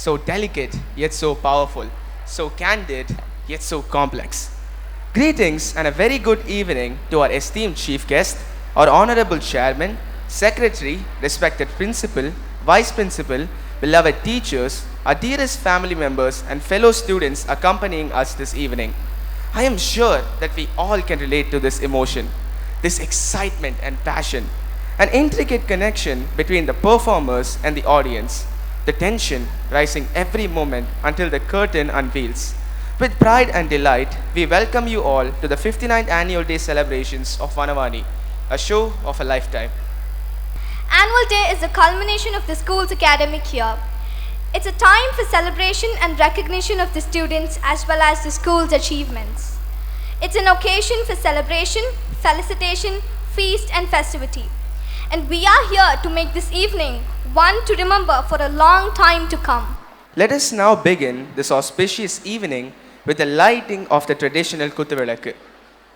so delicate yet so powerful, so candid yet so complex. Greetings and a very good evening to our esteemed chief guest, our honorable chairman, secretary, respected principal, vice principal, beloved teachers, our dearest family members, and fellow students accompanying us this evening. I am sure that we all can relate to this emotion, this excitement and passion, an intricate connection between the performers and the audience, the tension rising every moment until the curtain unveils. With pride and delight, we welcome you all to the 59th Annual Day celebrations of Vanavani, a show of a lifetime. Annual Day is the culmination of the school's academic year. It's a time for celebration and recognition of the students as well as the school's achievements. It's an occasion for celebration, felicitation, feast and festivity. And we are here to make this evening one to remember for a long time to come. Let us now begin this auspicious evening with the lighting of the traditional Kuthuvilakku.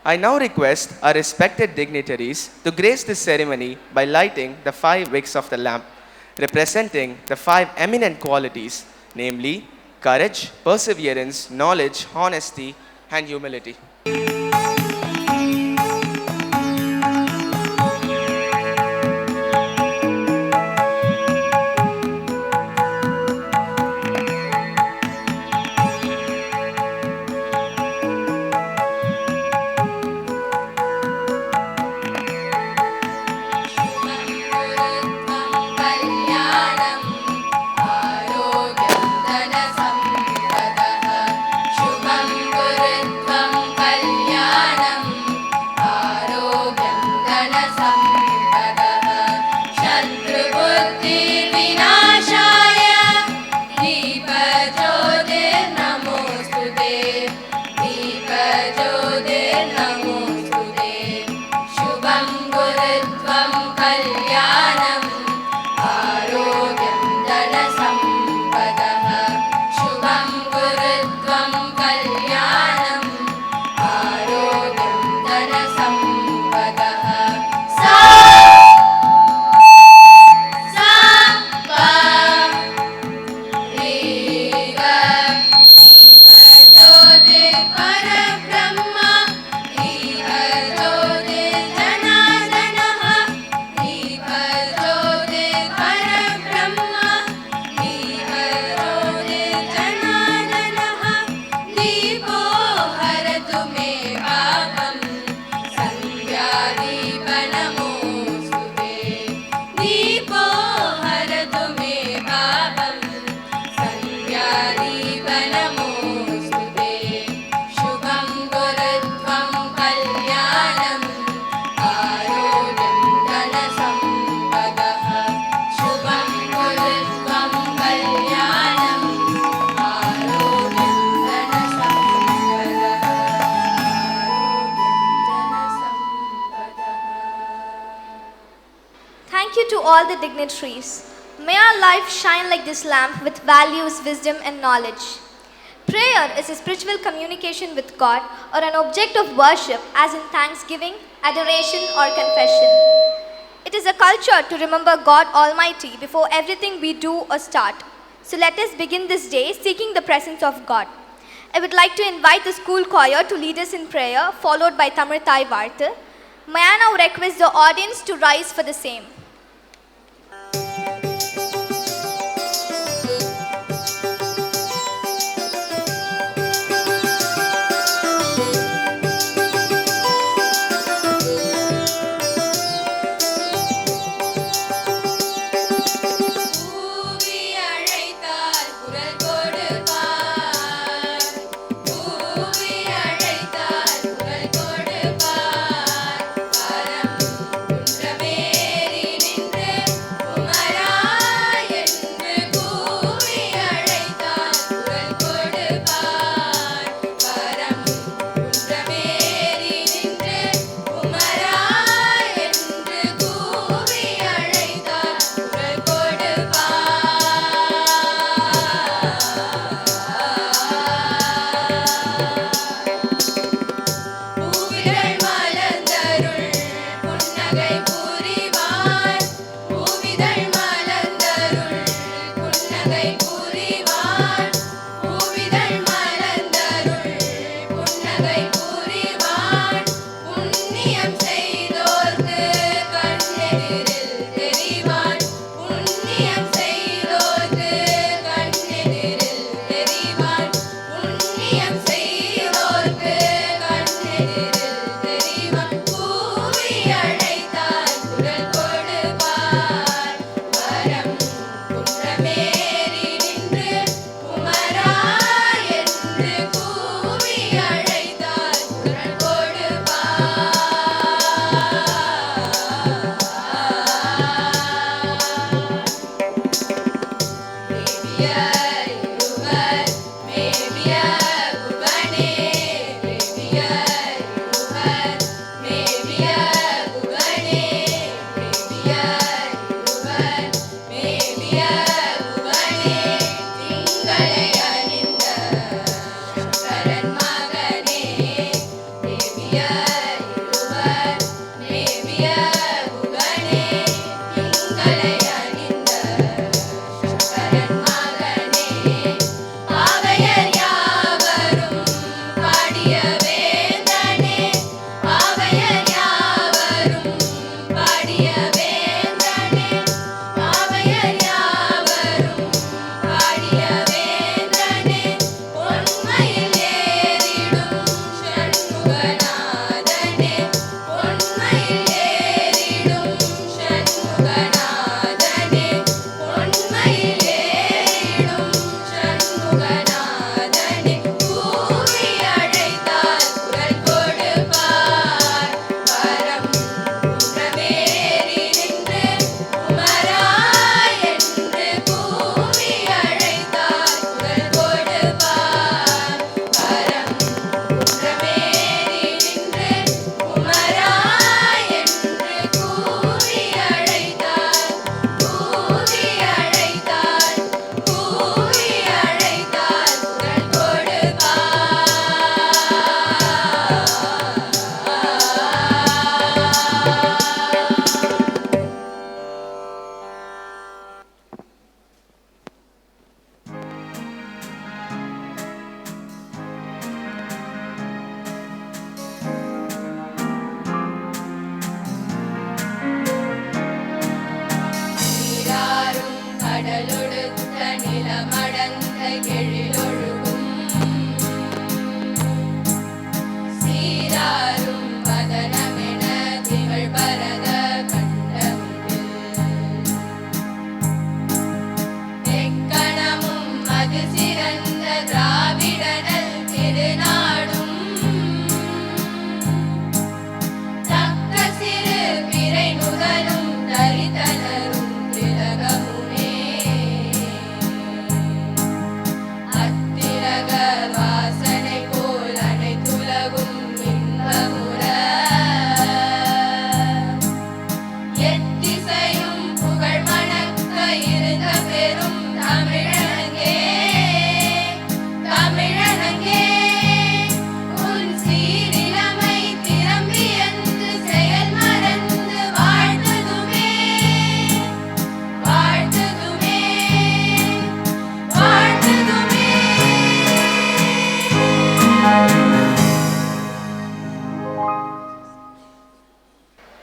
I now request our respected dignitaries to grace this ceremony by lighting the 5 wicks of the lamp, representing the 5 eminent qualities, namely courage, perseverance, knowledge, honesty, and humility. Thank you to all the dignitaries. May our life shine like this lamp with values, wisdom and knowledge. Prayer is a spiritual communication with God or an object of worship as in thanksgiving, adoration or confession. It is a culture to remember God Almighty before everything we do or start. So let us begin this day seeking the presence of God. I would like to invite the school choir to lead us in prayer, followed by Tamritai Vartha. May I now request the audience to rise for the same. Kuntraveri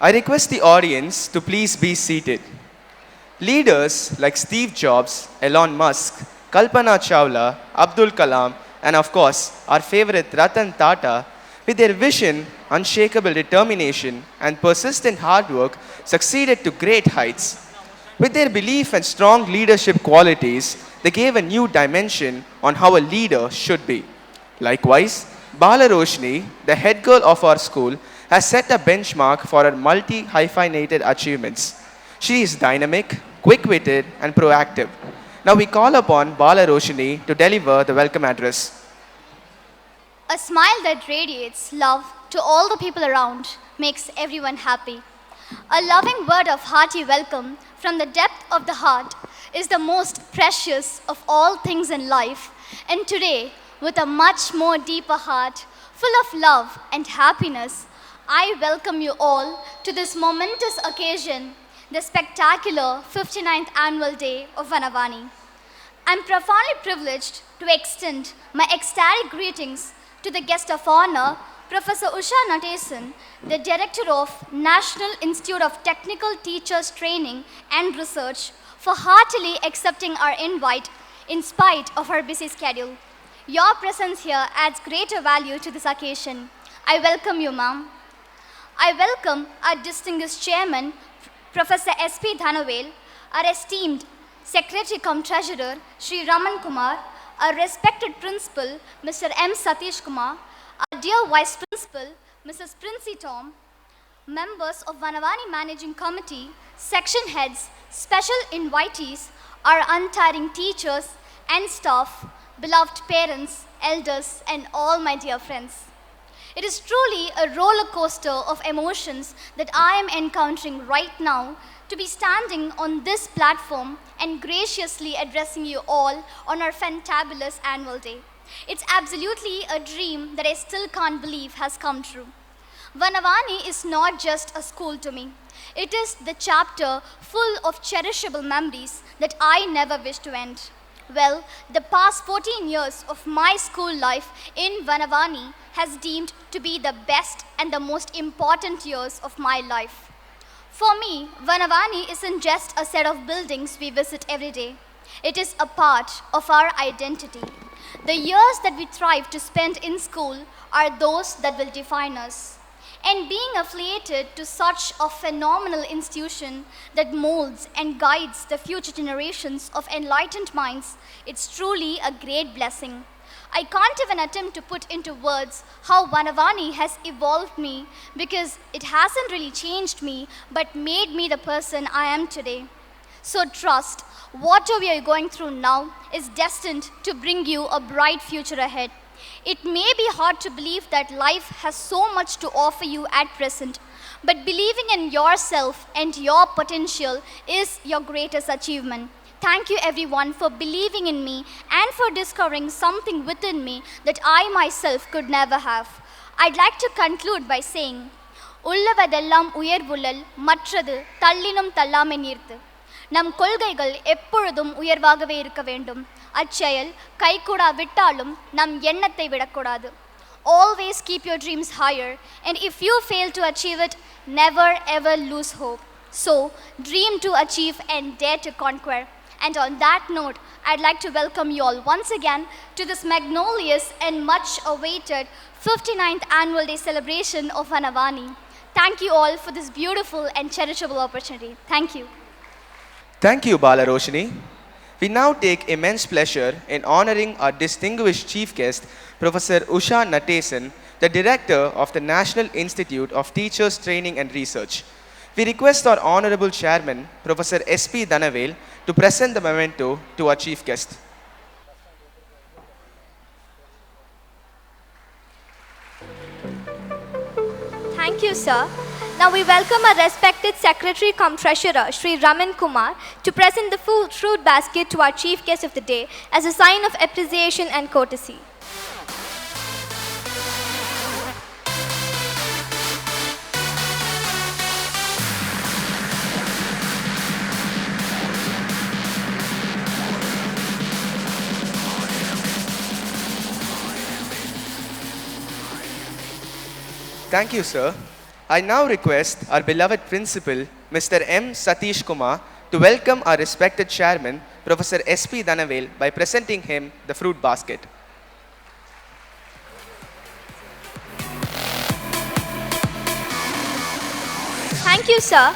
I request the audience to please be seated. Leaders like Steve Jobs, Elon Musk, Kalpana Chawla, Abdul Kalam, and of course, our favorite Ratan Tata, with their vision, unshakable determination, and persistent hard work, succeeded to great heights. With their belief and strong leadership qualities, they gave a new dimension on how a leader should be. Likewise, Bala Roshni, the head girl of our school, has set a benchmark for her multi-hyphenated achievements. She is dynamic, quick-witted, and proactive. Now we call upon Bala Roshni to deliver the welcome address. A smile that radiates love to all the people around makes everyone happy. A loving word of hearty welcome from the depth of the heart is the most precious of all things in life. And today, with a much more deeper heart, full of love and happiness, I welcome you all to this momentous occasion, the spectacular 59th Annual Day of Vanavani. I'm profoundly privileged to extend my ecstatic greetings to the guest of honor Professor Usha Natesan, the Director of National Institute of Technical Teachers Training and Research, for heartily accepting our invite in spite of her busy schedule. Your presence here adds greater value to this occasion. I welcome you, ma'am. I welcome our distinguished chairman, Professor S.P. Dhanavel, our esteemed Secretary cum Treasurer, Sri Raman Kumar, our respected principal, Mr. M. Satish Kumar, our dear Vice Principal, Mrs. Princey Tom, members of Vanavani Managing Committee, section heads, special invitees, our untiring teachers and staff, beloved parents, elders, and all my dear friends. It is truly a roller coaster of emotions that I am encountering right now to be standing on this platform and graciously addressing you all on our fantabulous annual day. It's absolutely a dream that I still can't believe has come true. Vanavani is not just a school to me. It is the chapter full of cherishable memories that I never wish to end. Well, the past 14 years of my school life in Vanavani has deemed to be the best and the most important years of my life. For me, Vanavani isn't just a set of buildings we visit every day. It is a part of our identity. The years that we thrive to spend in school are those that will define us. And being affiliated to such a phenomenal institution that molds and guides the future generations of enlightened minds, it's truly a great blessing. I can't even attempt to put into words how Vanavani has evolved me, because it hasn't really changed me but made me the person I am today. So trust, whatever you are going through now is destined to bring you a bright future ahead. It may be hard to believe that life has so much to offer you at present, but believing in yourself and your potential is your greatest achievement. Thank you everyone for believing in me and for discovering something within me that I myself could never have. I'd like to conclude by saying, உள்ளவதெல்லாம் உயர்வுள்ளல் மற்றது தள்ளினும் தள்ளாமை நீர்த்து. நம் கொள்கைகள் எப்பொழுதும் உயர்வாகவே இருக்க வேண்டும். அச்செயல் கைகூடா விட்டாலும் நம் எண்ணத்தை விடக்கூடாது. Always keep your dreams higher, and if you fail to achieve it, never ever lose hope. So, dream to achieve and dare to conquer. And on that note, I'd like to welcome you all once again to this magnolious and much awaited 59th Annual Day celebration of Vanavani. Thank you all for this beautiful and cherishable opportunity. Thank you. Thank you, Bala Roshini. We now take immense pleasure in honoring our distinguished chief guest, Professor Usha Natesan, the Director of the National Institute of Teachers Training and Research. We request our Honorable Chairman, Professor S.P. Dhanavel, to present the memento to our chief guest. Thank you, sir. Now we welcome our respected Secretary cum Treasurer, Sri Raman Kumar, to present the fruit basket to our chief guest of the day as a sign of appreciation and courtesy. Thank you, sir. I now request our beloved principal, Mr. M. Satish Kumar, to welcome our respected chairman, Professor S.P. Dhanavel, by presenting him the fruit basket. Thank you, sir.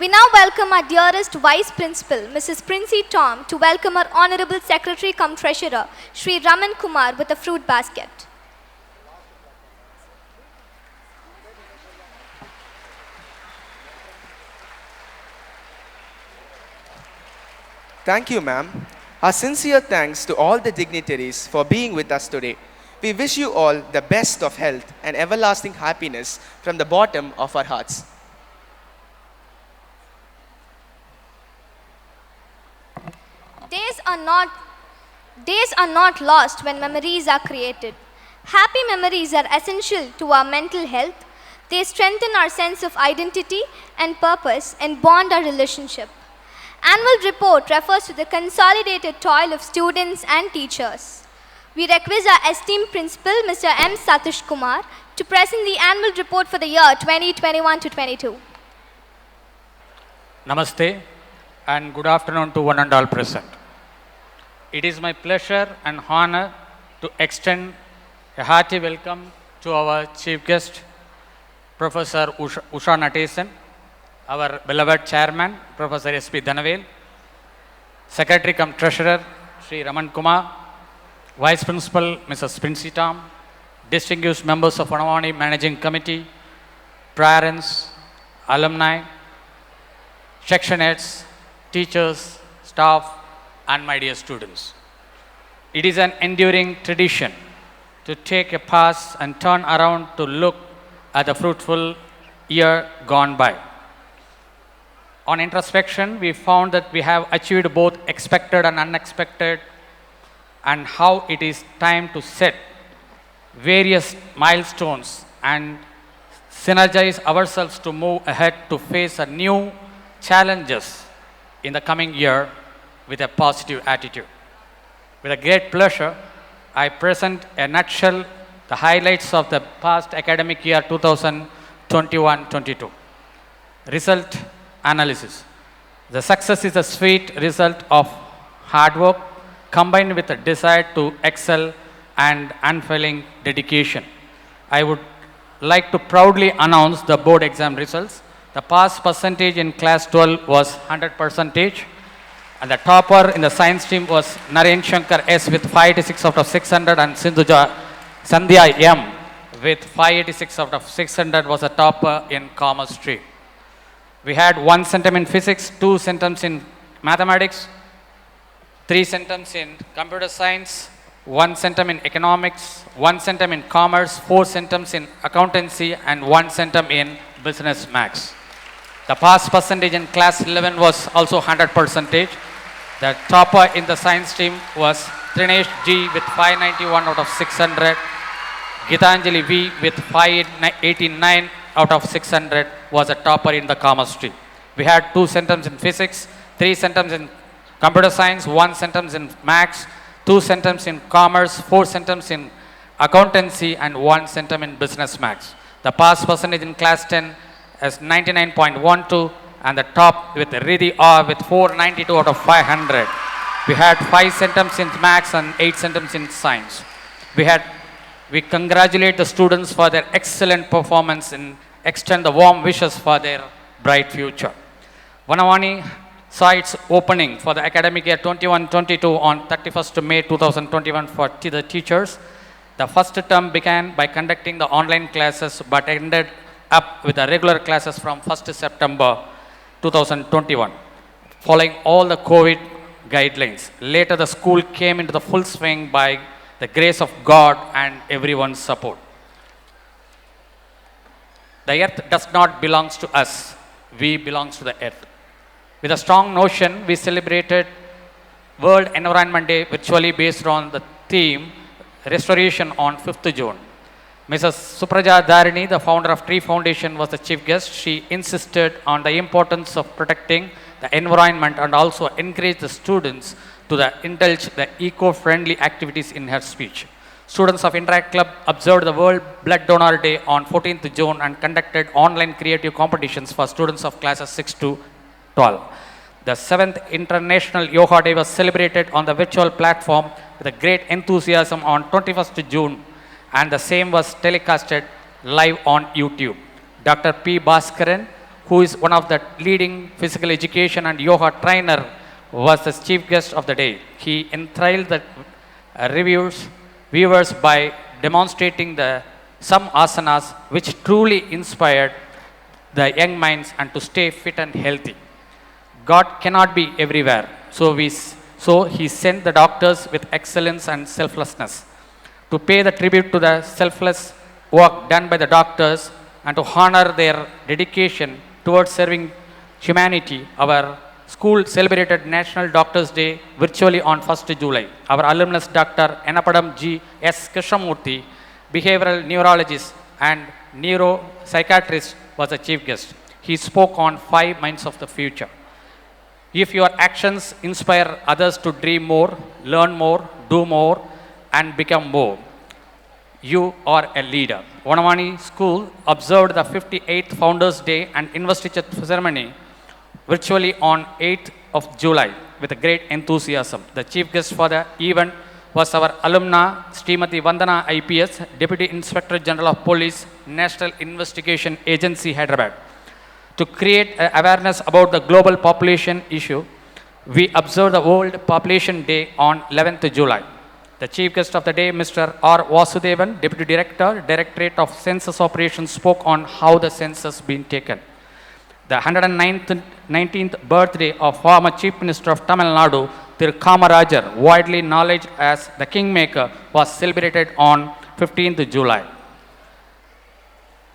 We now welcome our dearest Vice Principal, Mrs. Princey Tom, to welcome our Honorable Secretary cum Treasurer, Sri Raman Kumar, with a fruit basket. Thank you, ma'am. Our sincere thanks to all the dignitaries for being with us today. We wish you all the best of health and everlasting happiness from the bottom of our hearts. Days are not lost when memories are created. Happy memories are essential to our mental health. They strengthen our sense of identity and purpose and bond our relationship. Annual report refers to the consolidated toil of students and teachers. We request our esteemed principal, Mr. M. Satish Kumar, to present the annual report for the year 2021 to 22. Namaste and good afternoon to one and all present. It is my pleasure and honor to extend a hearty welcome to our chief guest, Professor Usha Natesan, our beloved chairman, Professor S.P. Dhanavel, Secretary cum Treasurer, Sri Raman Kumar, Vice Principal, Mrs. Princey Tom, distinguished members of Vanavani Managing Committee, parents, alumni, section heads, teachers, staff, and my dear students. It is an enduring tradition to take a pause and turn around to look at the fruitful year gone by. On introspection, we found that we have achieved both expected and unexpected, and how it is time to set various milestones and synergize ourselves to move ahead to face a new challenges in the coming year with a positive attitude. With a great pleasure, I present a nutshell the highlights of the past academic year 2021-22. Result analysis. The success is a sweet result of hard work combined with a desire to excel and unfailing dedication. I would like to proudly announce the board exam results. The pass percentage in class 12 was 100%, and the topper in the science stream was Naren Shankar S with 586 out of 600, and Sandhya M with 586 out of 600 was a topper in commerce stream. We had 1 centum in physics, 2 centums in mathematics, 3 centums in computer science, 1 centum in economics, 1 centum in commerce, 4 centums in accountancy, and 1 centum in business maths. The pass percentage in class 11 was also 100%. The topper in the science stream was Trinesh G with 591 out of 600. Gitanjali V with 589 out of 600 was a topper in the commerce stream. We had 2 centums in physics, 3 centums in computer science, 1 centums in maths, 2 centums in commerce, 4 centums in accountancy, and 1 centum in business maths. The pass percentage in class 10 is 99.12, and the top with Riddhi R with 492 out of 500. We had 5 centums in maths and 8 centums in science. We congratulate the students for their excellent performance and extend the warm wishes for their bright future. Vanavani saw its opening for the academic year 21-22 on 31st May 2021 for the teachers. The first term began by conducting the online classes but ended up with the regular classes from 1st September 2021, following all the COVID guidelines. Later, the school came into the full swing by the grace of God and everyone's support. The earth does not belong to us, we belong to the earth. With a strong notion, we celebrated World Environment Day virtually based on the theme Restoration on 5th June. Mrs. Supraja Dharini, the founder of Tree Foundation, was the chief guest. She insisted on the importance of protecting the environment and also encouraged the students to indulge the eco-friendly activities in her speech. Students of Interact Club observed the World Blood Donor Day on 14th June and conducted online creative competitions for students of classes 6 to 12. The 7th International Yoga Day was celebrated on the virtual platform with a great enthusiasm on 21st June, and the same was telecasted live on YouTube. Dr. P. Bhaskaran, who is one of the leading physical education and yoga trainer, was the chief guest of the day. He enthralled the viewers by demonstrating some asanas which truly inspired the young minds and to stay fit and healthy. God cannot be everywhere, so he sent the doctors with excellence and selflessness. To pay the tribute to the selfless work done by the doctors and to honor their dedication towards serving humanity, our school celebrated National Doctors Day virtually on 1st July. Our alumnus Dr. Enapadam G. S. Krishnamurthy, behavioral neurologist and neuropsychiatrist, was the chief guest. He spoke on 5 minds of the future. If your actions inspire others to dream more, learn more, do more, and become more, You are a leader. Vanavani School observed the 58th Founders Day and investiture ceremony virtually on 8th of July with a great enthusiasm. The chief guest for the event was our alumna Srimati Vandana IPS, Deputy Inspector General of Police, National Investigation Agency, Hyderabad. To create awareness about the global population issue, we observed the World Population Day on 11th July. The chief guest of the day, Mr. R. Vasudevan, Deputy Director, Directorate of Census Operations, spoke on how the census been taken. The 119th birthday of former Chief Minister of Tamil Nadu, Thiru Kamarajar, widely known as the Kingmaker, was celebrated on 15th July.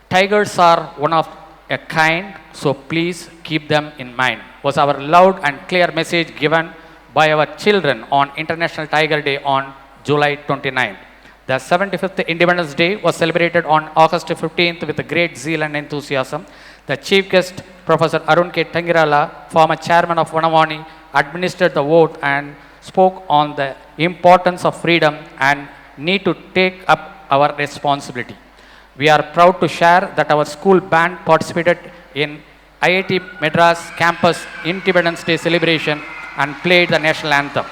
Tigers are one of a kind, so please keep them in mind, was our loud and clear message given by our children on International Tiger Day on July 29th. The 75th Independence Day was celebrated on August 15th with great zeal and enthusiasm. The chief guest, Professor Arun K. Tangirala, former chairman of Vanavani, administered the vote and spoke on the importance of freedom and need to take up our responsibility. We are proud to share that our school band participated in IIT Madras campus Independence Day celebration and played the national anthem.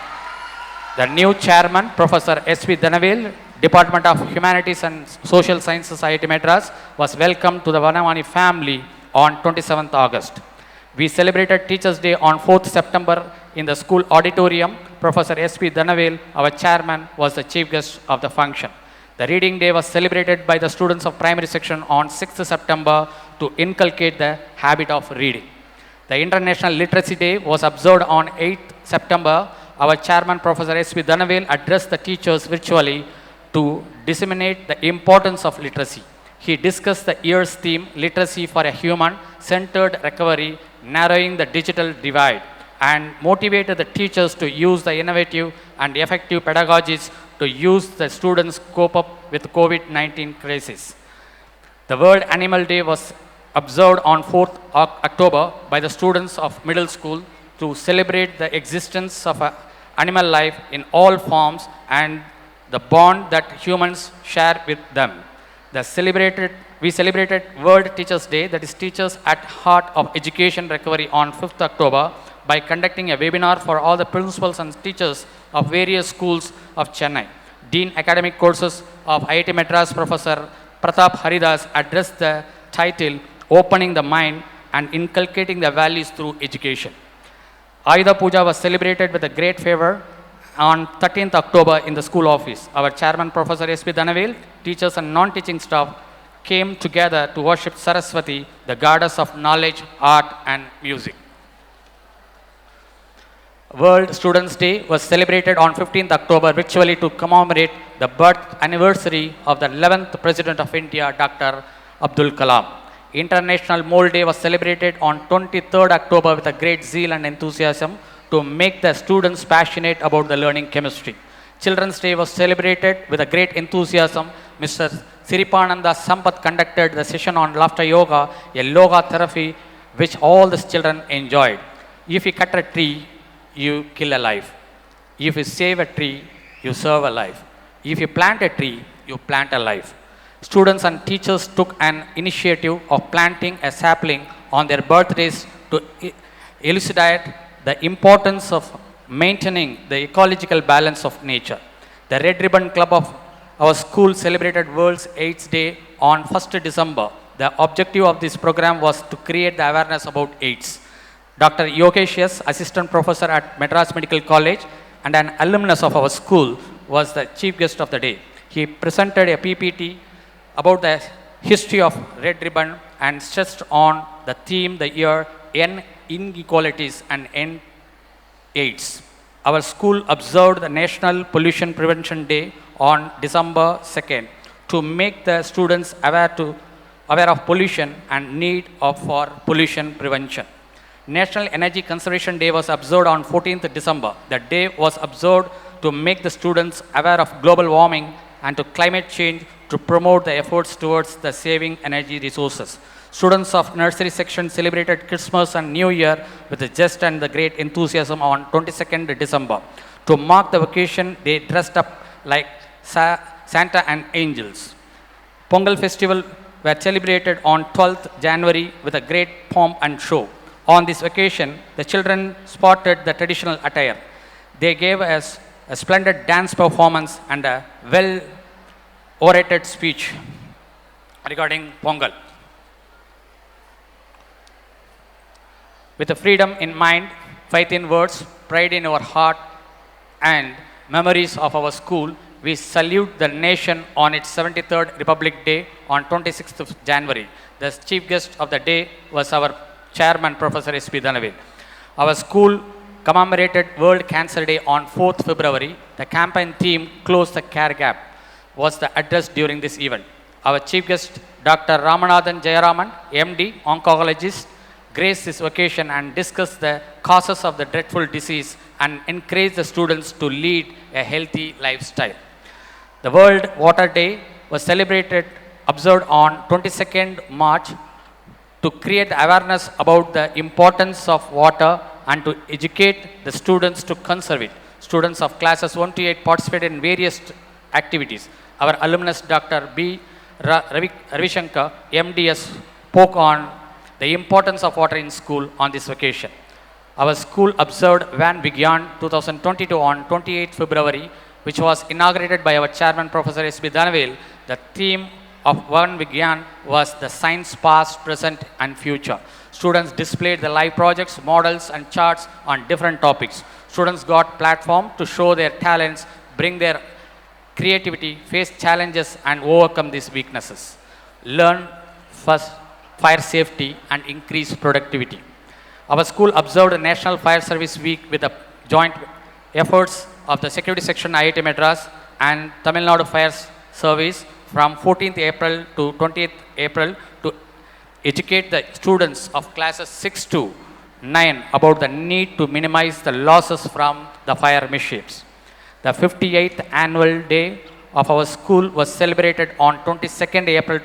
The new chairman, Professor S.V. Dhanavil, Department of Humanities and Social Sciences, IIT Madras, was welcomed to the Vanavani family on 27th August. We celebrated Teachers' Day on 4th September in the school auditorium. Professor S.P. Dhanavil, our chairman, was the chief guest of the function. The Reading Day was celebrated by the students of primary section on 6th September to inculcate the habit of reading. The International Literacy Day was observed on 8th September. Our chairman, Professor S.P. Dhanavil, addressed the teachers virtually to disseminate the importance of literacy. He discussed the year's theme, Literacy for a Human-Centered Recovery, Narrowing the Digital Divide, and motivated the teachers to use the innovative and effective pedagogies to use the students cope up with COVID-19 crisis. The World Animal Day was observed on 4th October by the students of middle school to celebrate the existence of animal life in all forms and the bond that humans share with them. We celebrated World Teachers' Day, that is Teachers at Heart of Education Recovery, on 5th October by conducting a webinar for all the principals and teachers of various schools of Chennai. Dean Academic Courses of IIT Madras, Professor Pratap Haridas, addressed the title Opening the Mind and Inculcating the Values Through Education. Ayudha Puja was celebrated with a great favor on 13th October in the school office. Our chairman, Professor S.P. Dhanavil, teachers and non-teaching staff came together to worship Saraswati, the goddess of knowledge, art and music. World Students' Day was celebrated on 15th October virtually to commemorate the birth anniversary of the 11th President of India, Dr. Abdul Kalam. International Mole Day was celebrated on 23rd October with a great zeal and enthusiasm to make the students passionate about the learning chemistry. Children's Day was celebrated with a great enthusiasm. Mr. Siripananda Sampath conducted the session on laughter yoga, a yoga therapy which all the children enjoyed. If you cut a tree, you kill a life. If you save a tree, you serve a life. If you plant a tree, you plant a life. Students and teachers took an initiative of planting a sapling on their birthdays to elucidate the importance of maintaining the ecological balance of nature. The Red Ribbon Club of our school celebrated World's AIDS Day on 1st December. The objective of this program was to create the awareness about AIDS. Dr. Yogesh S., Assistant Professor at Madras Medical College and an alumnus of our school, was the chief guest of the day. He presented a PPT about the history of Red Ribbon and stressed on the theme the year End Inequalities and End AIDS. Our school observed the National Pollution Prevention Day on December 2nd to make the students aware of pollution and need for pollution prevention. National Energy Conservation Day was observed on 14th December. The day was observed to make the students aware of global warming and to climate change to promote the efforts towards the saving energy resources. Students of nursery section celebrated Christmas and New Year with the zest and the great enthusiasm on 22nd December. To mark the occasion, they dressed up like Santa and Angels. Pongal festival were celebrated on 12th January with a great pomp and show. On this occasion, the children sported the traditional attire. They gave us a splendid dance performance and a well orated speech regarding Pongal. With the freedom in mind, faith in words, pride in our heart, and memories of our school, we salute the nation on its 73rd Republic Day on 26th of January. The chief guest of the day was our chairman, Professor S.P. Dhanavil. Our school commemorated World Cancer Day on 4th February. The campaign theme, Close the Care Gap, was the address during this event. Our chief guest, Dr. Ramanathan Jayaraman, MD, oncologist, graced this occasion and discussed the causes of the dreadful disease and encouraged the students to lead a healthy lifestyle. The World Water Day was observed on 22nd March to create awareness about the importance of water and to educate the students to conserve it. Students of classes 1 to 8 participated in various activities. Our alumnus Dr. B. Ravishankar, MDS, spoke on the importance of water in school on this occasion. Our school observed Van Vigyan 2022 on 28 February, which was inaugurated by our chairman, Professor S.B. Dhanavil. The theme of Van Vigyan was the science past, present and future. Students displayed the live projects, models and charts on different topics. Students got platform to show their talents, bring their creativity, face challenges and overcome these weaknesses. Learn first fire safety and increase productivity. Our school observed a National Fire Service Week with the joint efforts of the Security Section IIT Madras and Tamil Nadu Fire Service from 14th April to 20th April to educate the students of classes 6 to 9 about the need to minimize the losses from the fire mishaps. The 58th annual day of our school was celebrated on 22nd April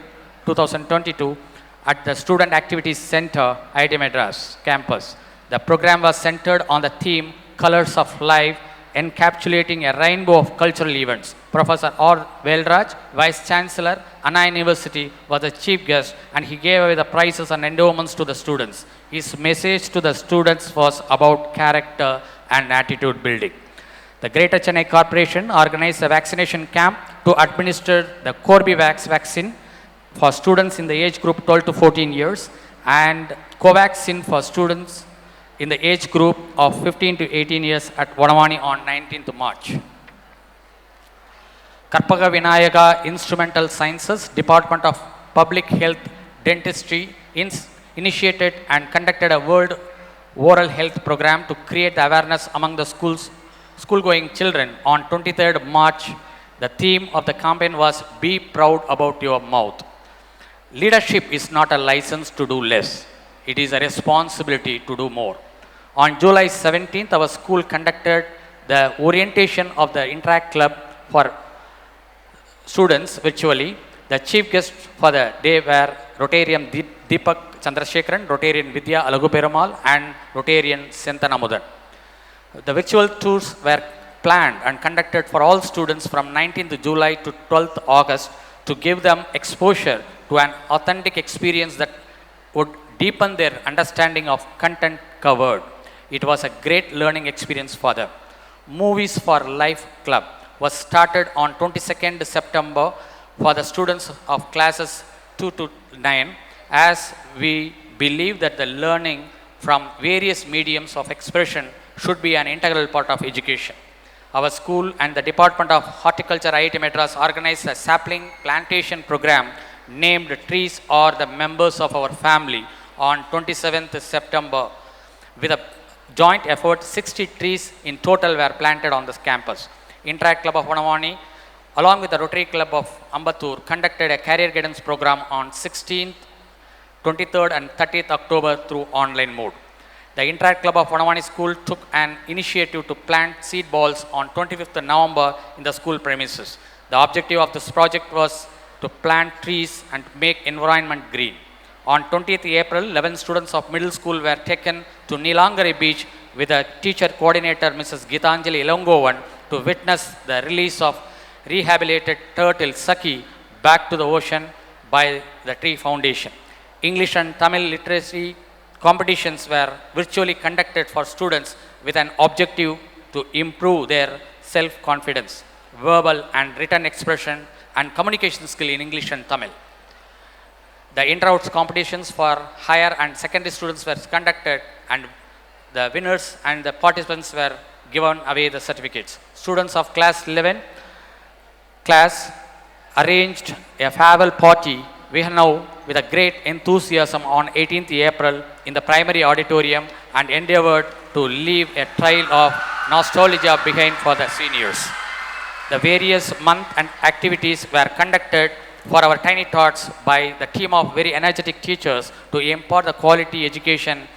2022 at the Student Activities Center, IIT Madras campus. The program was centered on the theme Colors of Life, encapsulating a rainbow of cultural events. Professor R. Velraj, Vice Chancellor, Anna University, was the chief guest and he gave away the prizes and endowments to the students. His message to the students was about character and attitude building. The Greater Chennai Corporation organized a vaccination camp to administer the Corbevax vaccine for students in the age group 12 to 14 years and Covaxin for students in the age group of 15 to 18 years at Vadavani on 19th March. Karpaga Vinayaka Instrumental Sciences Department of Public Health Dentistry initiated and conducted a World Oral Health Program to create awareness among the school-going children on 23rd March. The theme of the campaign was Be Proud About Your Mouth. Leadership is not a license to do less. It is a responsibility to do more. On July 17th, our school conducted the orientation of the Interact Club for students virtually. The chief guests for the day were Rotarian Deepak Chandrasekharan, Rotarian Vidya Alagu Perumal and Rotarian Sentanamudan. The virtual tours were planned and conducted for all students from 19th July to 12th August to give them exposure to an authentic experience that would deepen their understanding of content covered. It was a great learning experience for them. Movies for Life Club was started on 22nd September for the students of classes 2 to 9 as we believe that the learning from various mediums of expression should be an integral part of education. Our school and the Department of Horticulture IIT Madras organized a sapling plantation program named Trees Are the Members of Our Family on 27th September. With a joint effort, 60 trees in total were planted on this campus. Interact Club of Vadavani, along with the Rotary Club of Ambattur, conducted a career guidance program on 16th, 23rd and 30th October through online mode. The Interact Club of Vadavani School took an initiative to plant seed balls on 25th November in the school premises. The objective of this project was to plant trees and make environment green. On 20th April, 11 students of middle school were taken to Nilangari Beach with a teacher coordinator, Mrs. Gitanjali Ilongovan, to witness the release of rehabilitated turtle Saki back to the ocean by the Tree Foundation. English and Tamil literacy competitions were virtually conducted for students with an objective to improve their self-confidence, verbal and written expression, and communication skill in English and Tamil. The inter-house competitions for higher and secondary students were conducted, and the winners and the participants were given away the certificates. Students of class 11 class arranged a farewell party now with a great enthusiasm on 18th April in the primary auditorium and endeavored to leave a trail of nostalgia behind for the seniors. The various month and activities were conducted for our tiny tots by the team of very energetic teachers to impart the quality education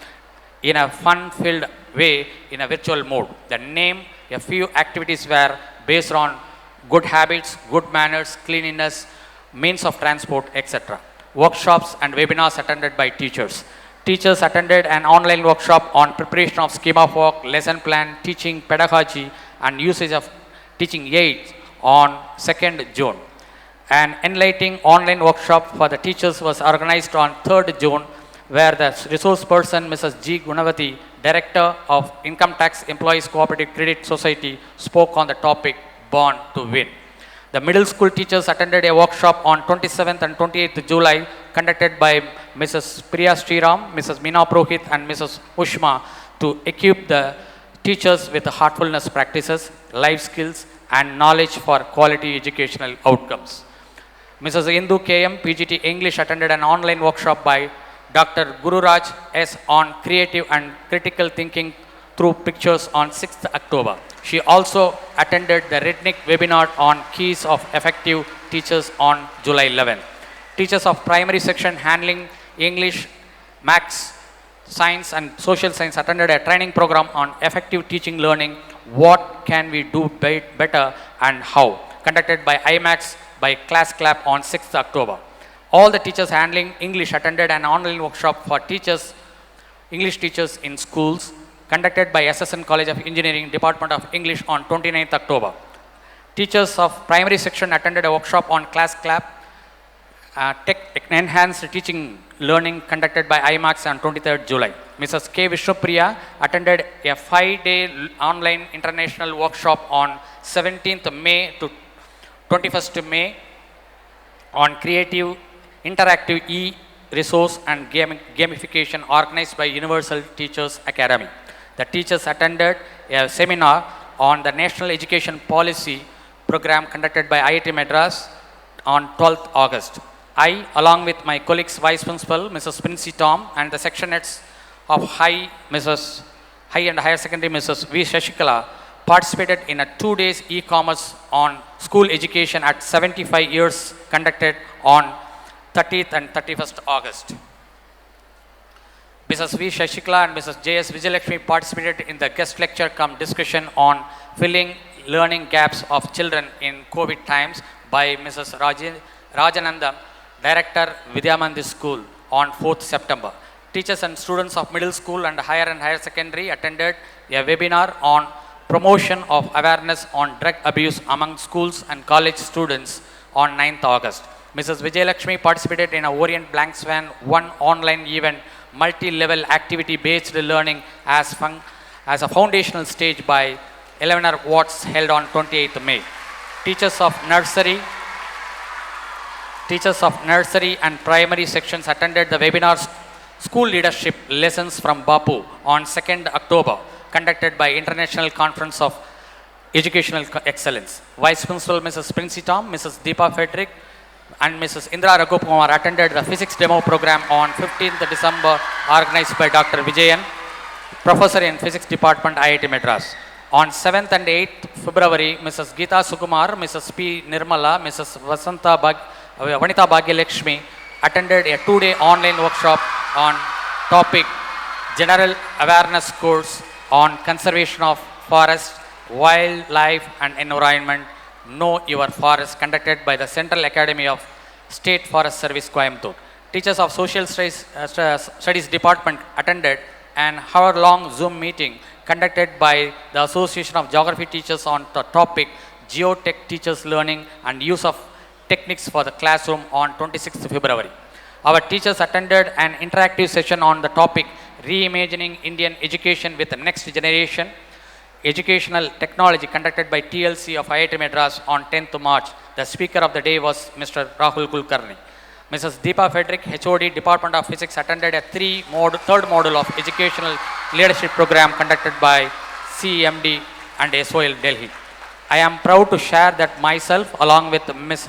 in a fun-filled way in a virtual mode. The name, a few activities were based on good habits, good manners, cleanliness, means of transport, etc. Workshops and webinars attended by teachers. Teachers attended an online workshop on preparation of schema of work, lesson plan, teaching pedagogy, and usage of teaching aids on 2nd June. An enlightening online workshop for the teachers was organized on 3rd June, where the resource person, Mrs. G. Gunavati, Director of Income Tax Employees Cooperative Credit Society, spoke on the topic Born to Win. The middle school teachers attended a workshop on 27th and 28th July conducted by Mrs. Priya Sriram, Mrs. Meena Prohit, and Mrs. Ushma to equip the teachers with heartfulness practices, life skills, and knowledge for quality educational outcomes. Mrs. Indu KM, PGT English, attended an online workshop by Dr. Gururaj S. on creative and critical thinking through pictures on 6th October. She also attended the Rednick webinar on keys of effective teachers on July 11. Teachers of primary section handling English, Maths, Science and Social Science attended a training program on effective teaching learning, what can we do better and how, conducted by IMAX by Class Clap on 6th October. All the teachers handling English attended an online workshop for teachers, English teachers in schools, conducted by SSN College of Engineering, Department of English on 29th October. Teachers of primary section attended a workshop on Class Clap, Tech Enhanced Teaching Learning, conducted by IMAX on 23rd July. Mrs. K. Vishnupriya attended a 5-day online international workshop on 17th May to 21st May on creative, interactive e-resource and gamification organized by Universal Teachers Academy. The teachers attended a seminar on the National Education Policy program conducted by IIT Madras on 12th August. I, along with my colleagues, Vice Principal, Mrs. Princey Tom, and the section heads of High and Higher Secondary, Mrs. V. Shashikala, participated in a 2-day e-commerce on school education at 75 years conducted on 30th and 31st August. Mrs. V. Shashikala and Mrs. J.S. Vijayalakshmi participated in the guest lecture cum discussion on filling learning gaps of children in COVID times by Mrs. Rajananda, Director, Vidyamandi School, on 4th September. Teachers and students of middle school and higher secondary attended a webinar on promotion of awareness on drug abuse among schools and college students on 9th August. Mrs. Vijayalakshmi participated in a Orient Blank Swan 1 online event, multi-level activity-based learning as a foundational stage by 11 Watts held on 28th May. Teachers of nursery and primary sections attended the webinars School Leadership Lessons from Bapu on 2nd October, conducted by International Conference of Educational Excellence. Vice Principal Mrs. Princey Tom, Mrs. Deepa Frederick, and Mrs. Indra Raghukumar attended the physics demo program on 15th December, organized by Dr. Vijayan, Professor in Physics Department, IIT Madras. On 7th and 8th February, Mrs. Geeta Sukumar, Mrs. P. Nirmala, Mrs. Vanita Bhagyalakshmi attended a 2-day online workshop on topic General Awareness Course on Conservation of Forest, Wildlife and Environment, Know Your Forest, conducted by the Central Academy of State Forest Service, Coimbatore. Teachers of Social Studies Department attended an hour-long Zoom meeting conducted by the Association of Geography Teachers on the topic geotech teachers learning and use of techniques for the classroom on 26th February. Our teachers attended an interactive session on the topic Reimagining Indian Education with the Next Generation Educational Technology conducted by TLC of IIT Madras on 10th March. The speaker of the day was Mr. Rahul Kulkarni. Mrs. Deepa Frederick, HOD, Department of Physics, attended a third module of Educational Leadership Program conducted by CMD and SOL Delhi. I am proud to share that myself, along with Ms.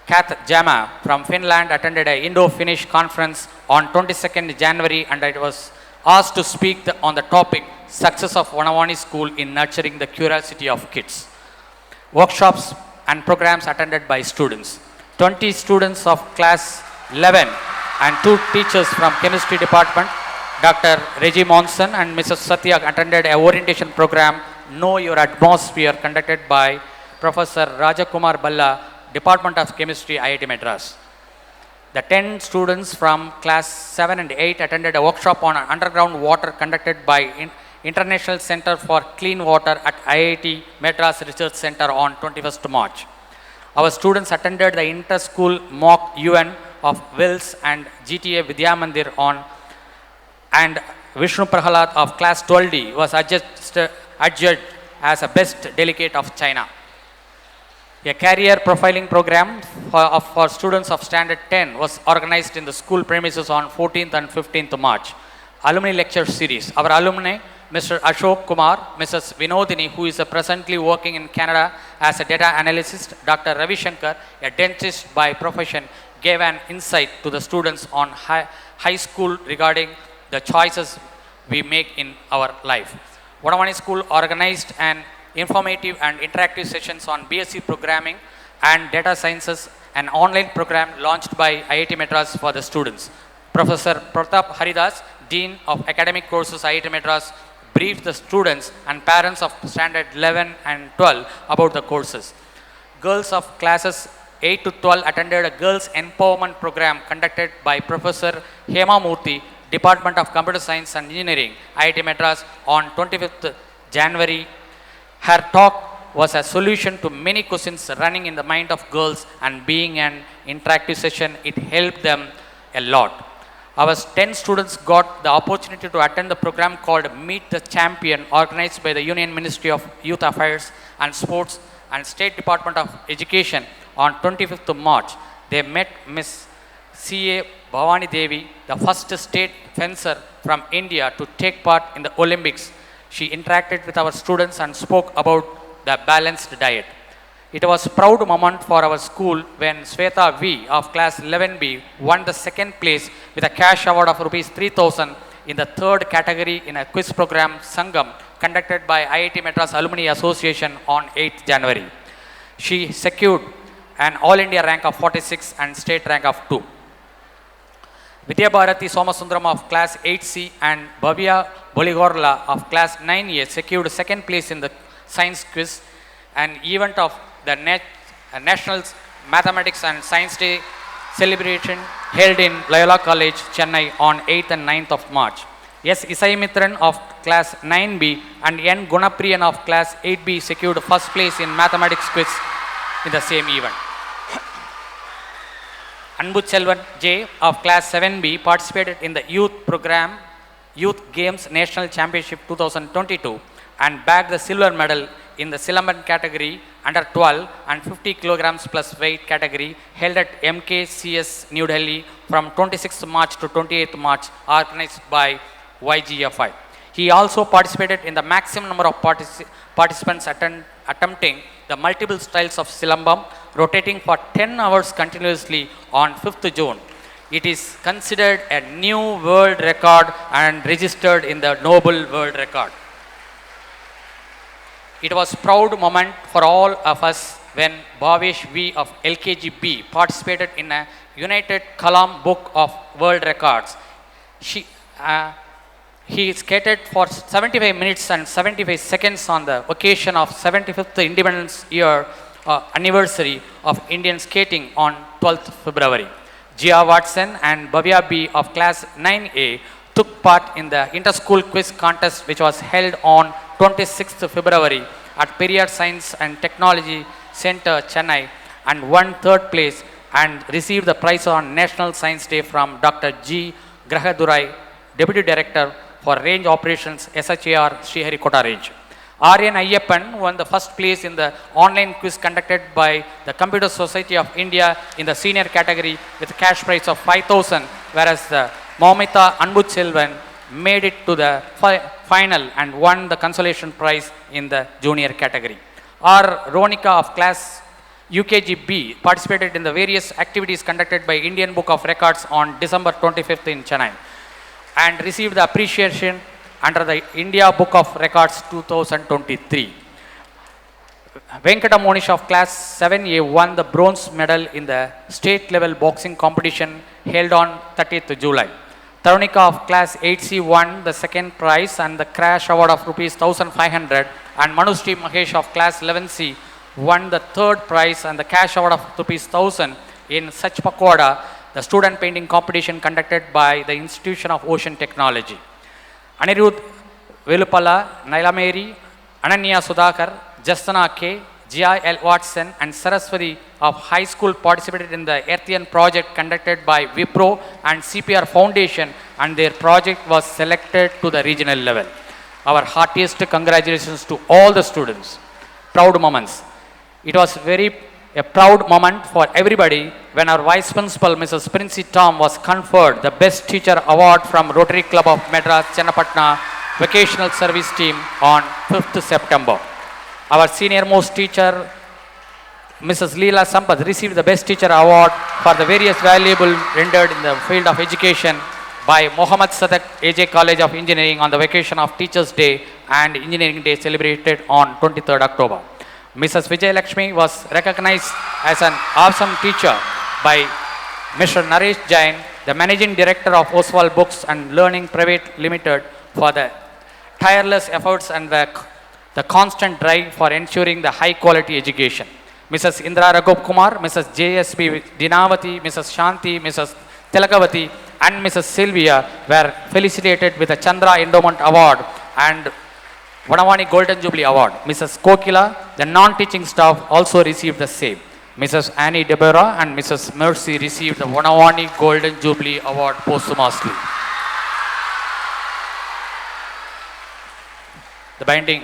Kath Jama from Finland, attended a Indo-Finnish conference on 22nd January, and I was asked to speak on the topic Success of Vanavani School in Nurturing the Curiosity of Kids. Workshops and programs attended by students. 20 students of class 11 and 2 teachers from chemistry department, Dr. Reggie Monson and Mrs. Satya, attended a orientation program, Know Your Atmosphere, conducted by Professor Rajakumar Balla, Department of Chemistry, IIT Madras. The 10 students from class 7 and 8 attended a workshop on underground water conducted by International Center for Clean Water at IIT Madras Research Center on 21st March. Our students attended the inter-school mock UN of Wills and GTA Vidya Mandir on, and Vishnu Prahalad of class 12D was adjudged as a best delegate of China. A career profiling program for students of Standard 10 was organized in the school premises on 14th and 15th March. Alumni lecture series. Our alumni, Mr. Ashok Kumar, Mrs. Vinodini, who is presently working in Canada as a data analyst, Dr. Ravi Shankar, a dentist by profession, gave an insight to the students on high school regarding the choices we make in our life. Vanavani School organized an informative and interactive sessions on BSc Programming and Data Sciences, an online program launched by IIT Madras for the students. Professor Pratap Haridas, Dean of Academic Courses, IIT Madras, briefed the students and parents of Standard 11 and 12 about the courses. Girls of classes 8 to 12 attended a Girls Empowerment Program conducted by Professor Hema Murthy, Department of Computer Science and Engineering, IIT Madras, on 25th January. Her talk was a solution to many questions running in the mind of girls, and being an interactive session, it helped them a lot. Our 10 students got the opportunity to attend the program called Meet the Champion, organized by the Union Ministry of Youth Affairs and Sports and State Department of Education on 25th March. They met Miss C.A. Bhavani Devi, the first state fencer from India to take part in the Olympics. She interacted with our students and spoke about the balanced diet. It was a proud moment for our school when Sweta V of class 11B won the second place with a cash award of Rs 3,000 in the third category in a quiz program Sangam conducted by IIT Madras Alumni Association on 8th January. She secured an All India rank of 46 and state rank of 2. Vidya Bharati Somasundaram of class 8C and Bhavya Boligorla of class 9A secured second place in the science quiz, an event of the National Mathematics and Science Day celebration held in Loyola College, Chennai on 8th and 9th of March. S. Isai Mitran of class 9B and N. Gunapriyan of class 8B secured first place in mathematics quiz in the same event. Anbu Chelvan J of class 7B participated in the youth program Youth Games National Championship 2022 and bagged the silver medal in the Silamban category under 12 and 50 kilograms plus weight category held at MKCS New Delhi from 26th March to 28th March, organized by YGFI. He also participated in the maximum number of participants attempting the multiple styles of Silambam, rotating for 10 hours continuously on 5th June. It is considered a new world record and registered in the Noble World Record. It was a proud moment for all of us when Bhavesh V of LKG-B participated in a United Kalam Book of World Records. He skated for 75 minutes and 75 seconds on the occasion of 75th Independence Year anniversary of Indian skating on 12th February. Jia Watson and Bhavya B of class 9A took part in the inter-school quiz contest which was held on 26th February at Periyar Science and Technology Center, Chennai, and won third place and received the prize on National Science Day from Dr. G. Grahadurai, Deputy Director for Range Operations, SHAR, Sriharikota Range. Aryan Ayyappan won the first place in the online quiz conducted by the Computer Society of India in the senior category with a cash prize of 5,000, whereas the Momita Anbutselvan made it to the final and won the consolation prize in the junior category. R. Ronika of class UKG-B participated in the various activities conducted by Indian Book of Records on December 25th in Chennai and received the appreciation under the India Book of Records 2023. Venkata Monish of class 7A won the bronze medal in the state level boxing competition held on 30th July. Tarunika of class 8C won the second prize and the crash award of rupees 1,500, and Manushree Mahesh of class 11C won the third prize and the cash award of rupees 1,000 in Sachpakwada, the student painting competition conducted by the Institution of Ocean Technology. Anirudh Velupala, Nailameri, Ananya Sudhakar, Jastana K, Jia L. Watson, and Saraswati of high school participated in the Earthian project conducted by Wipro and CPR Foundation, and their project was selected to the regional level. Our heartiest congratulations to all the students. Proud moments. It was a proud moment for everybody when our Vice Principal, Mrs. Princey Tom, was conferred the Best Teacher Award from Rotary Club of Madras, Chennapatna Vocational Service Team on 5th September. Our senior most teacher, Mrs. Leela Sampath, received the Best Teacher Award for the various valuable rendered in the field of education by Mohammed Sadak AJ College of Engineering on the occasion of Teachers' Day and Engineering Day celebrated on 23rd October. Mrs. Vijay Lakshmi was recognized as an awesome teacher by Mr. Naresh Jain, the Managing Director of Oswald Books and Learning Private Limited, for the tireless efforts and the constant drive for ensuring the high quality education. Mrs. Indra Raghub Kumar, Mrs. JSP Dinavati, Mrs. Shanti, Mrs. Tilakavati, and Mrs. Sylvia were felicitated with the Chandra Endowment Award and Vanavani Golden Jubilee Award. Mrs. Kokila, the non-teaching staff, also received the same. Mrs. Annie Deborah and Mrs. Mercy received the Vanavani Golden Jubilee Award posthumously. The binding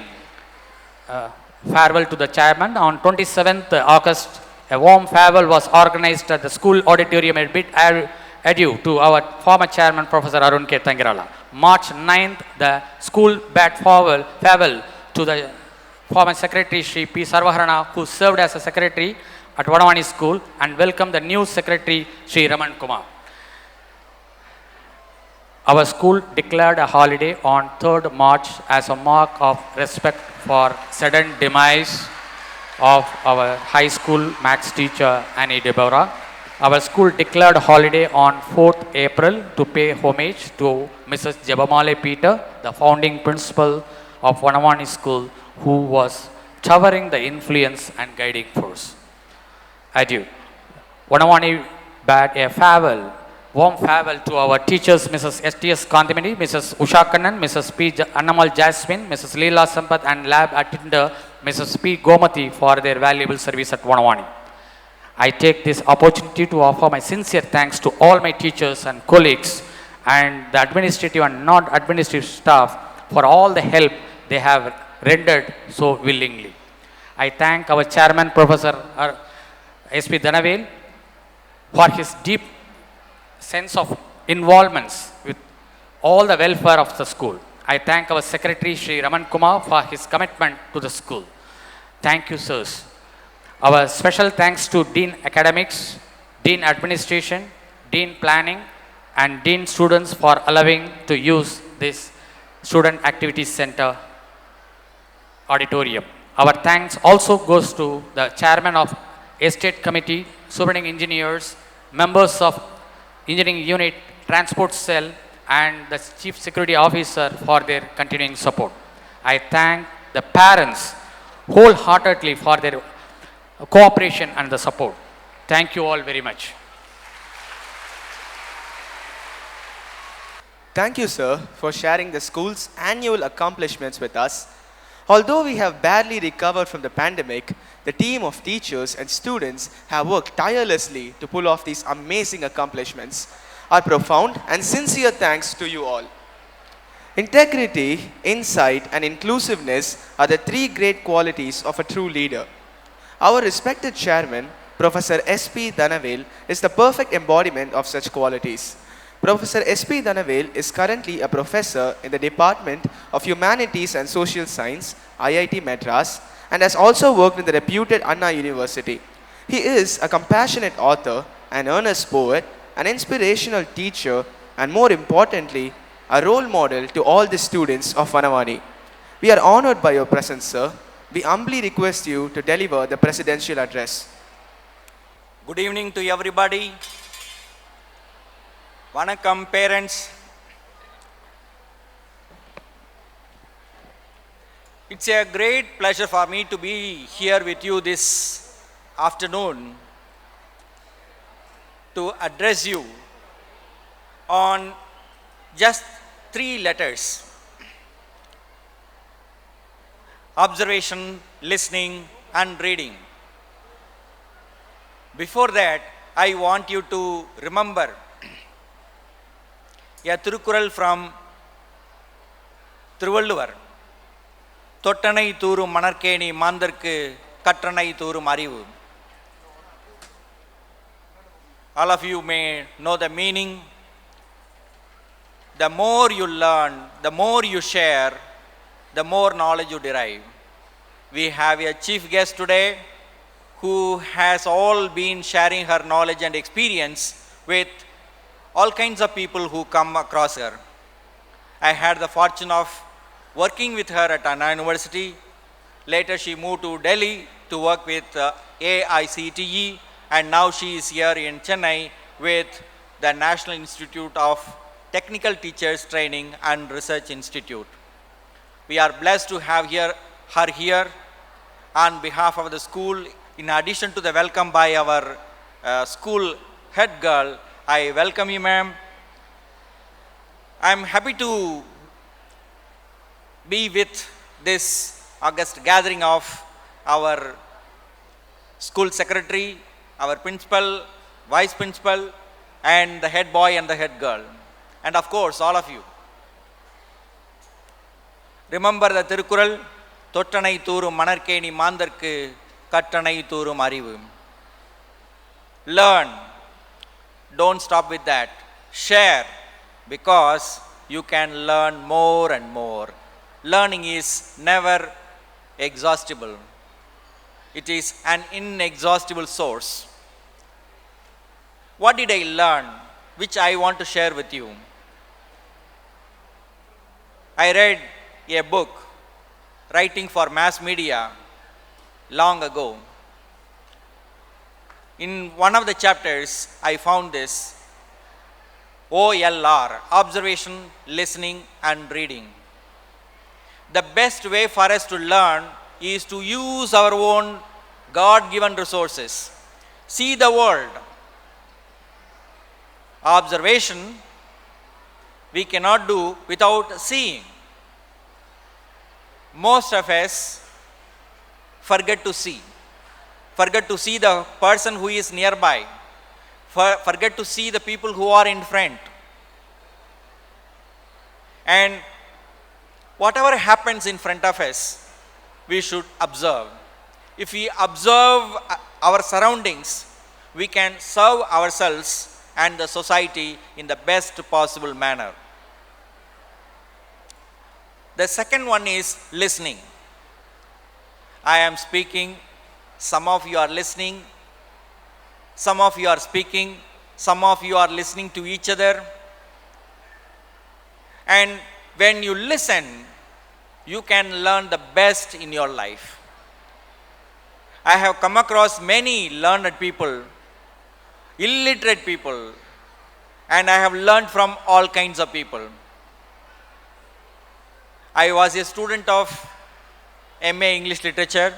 farewell to the chairman. On 27th August, a warm farewell was organized at the school auditorium a bit adieu to our former chairman, Professor Arun K. Tangirala. March 9th, the school bade farewell to the former secretary, Sri P. Sarvaharana, who served as a secretary at Vanavani School, and welcomed the new secretary, Sri Raman Kumar. Our school declared a holiday on 3rd March as a mark of respect for sudden demise of our high school maths teacher, Annie Deborah. Our school declared holiday on 4th April to pay homage to Mrs. Jabamale Peter, the founding principal of Vanavani School, who was towering the influence and guiding force. Adieu. Vanavani bade a warm farewell to our teachers, Mrs. S.T.S. Kandimani, Mrs. Usha Kannan, Mrs. P. Annamal Jasmine, Mrs. Leela Sampath, and lab attendant Mrs. P. Gomati for their valuable service at Vanavani. I take this opportunity to offer my sincere thanks to all my teachers and colleagues and the administrative and non-administrative staff for all the help they have rendered so willingly. I thank our chairman, Professor S.P. Dhanavel, for his deep sense of involvements with all the welfare of the school. I thank our secretary, Sri Raman Kumar, for his commitment to the school. Thank you, sirs. Our special thanks to Dean Academics, Dean Administration, Dean Planning, and Dean Students for allowing to use this Student Activities Center auditorium. Our thanks also goes to the Chairman of Estate Committee, Superintending Engineers, members of Engineering Unit, Transport Cell, and the Chief Security Officer for their continuing support. I thank the parents wholeheartedly for their cooperation and the support. Thank you all very much. Thank you, sir, for sharing the school's annual accomplishments with us. Although we have barely recovered from the pandemic, the team of teachers and students have worked tirelessly to pull off these amazing accomplishments. Our profound and sincere thanks to you all. Integrity, insight, and inclusiveness are the three great qualities of a true leader. Our respected chairman, Professor S.P. Dhanavale, is the perfect embodiment of such qualities. Professor S.P. Dhanavale is currently a professor in the Department of Humanities and Social Science, IIT Madras, and has also worked in the reputed Anna University. He is a compassionate author, an earnest poet, an inspirational teacher, and more importantly, a role model to all the students of Vanavani. We are honored by your presence, sir. We humbly request you to deliver the presidential address. Good evening to everybody. Vanakkam parents. It's a great pleasure for me to be here with you this afternoon to address you on just 3 letters: observation, listening, and reading. Before that, I want you to remember a Thirukural from Thiruvalluvar. Tottanai Thoorum Manarkeni Mandarku Kattanai Thoorum Arivu. All of you may know the meaning. The more you learn, the more you share, the more knowledge you derive. We have a chief guest today who has all been sharing her knowledge and experience with all kinds of people who come across her. I had the fortune of working with her at Anna University. Later she moved to Delhi to work with AICTE, and now she is here in Chennai with the National Institute of Technical Teachers Training and Research Institute. We are blessed to have her here on behalf of the school. In addition to the welcome by our school head girl, I welcome you, ma'am. I am happy to be with this august gathering of our school secretary, our principal, vice principal, and the head boy and the head girl, and of course all of you. Remember the Thirukural, Tottanai Thoorum Manarkeni Mandarku Kattanai Thoorum Arivu. Learn. Don't stop with that. Share, because you can learn more and more. Learning is never exhaustible. It is an inexhaustible source. What did I learn, which I want to share with you? I read a book, Writing for Mass Media, long ago. In one of the chapters, I found this: OLR, observation, listening, and reading. The best way for us to learn is to use our own God-given resources. See the world. Observation, we cannot do without seeing. Most of us forget to see. Forget to see the person who is nearby. Forget to see the people who are in front. And whatever happens in front of us, we should observe. If we observe our surroundings, we can serve ourselves and the society in the best possible manner. The second one is listening. I am speaking, some of you are listening, some of you are speaking, some of you are listening to each other. And when you listen, you can learn the best in your life. I have come across many learned people, illiterate people, and I have learned from all kinds of people. I was a student of MA English Literature.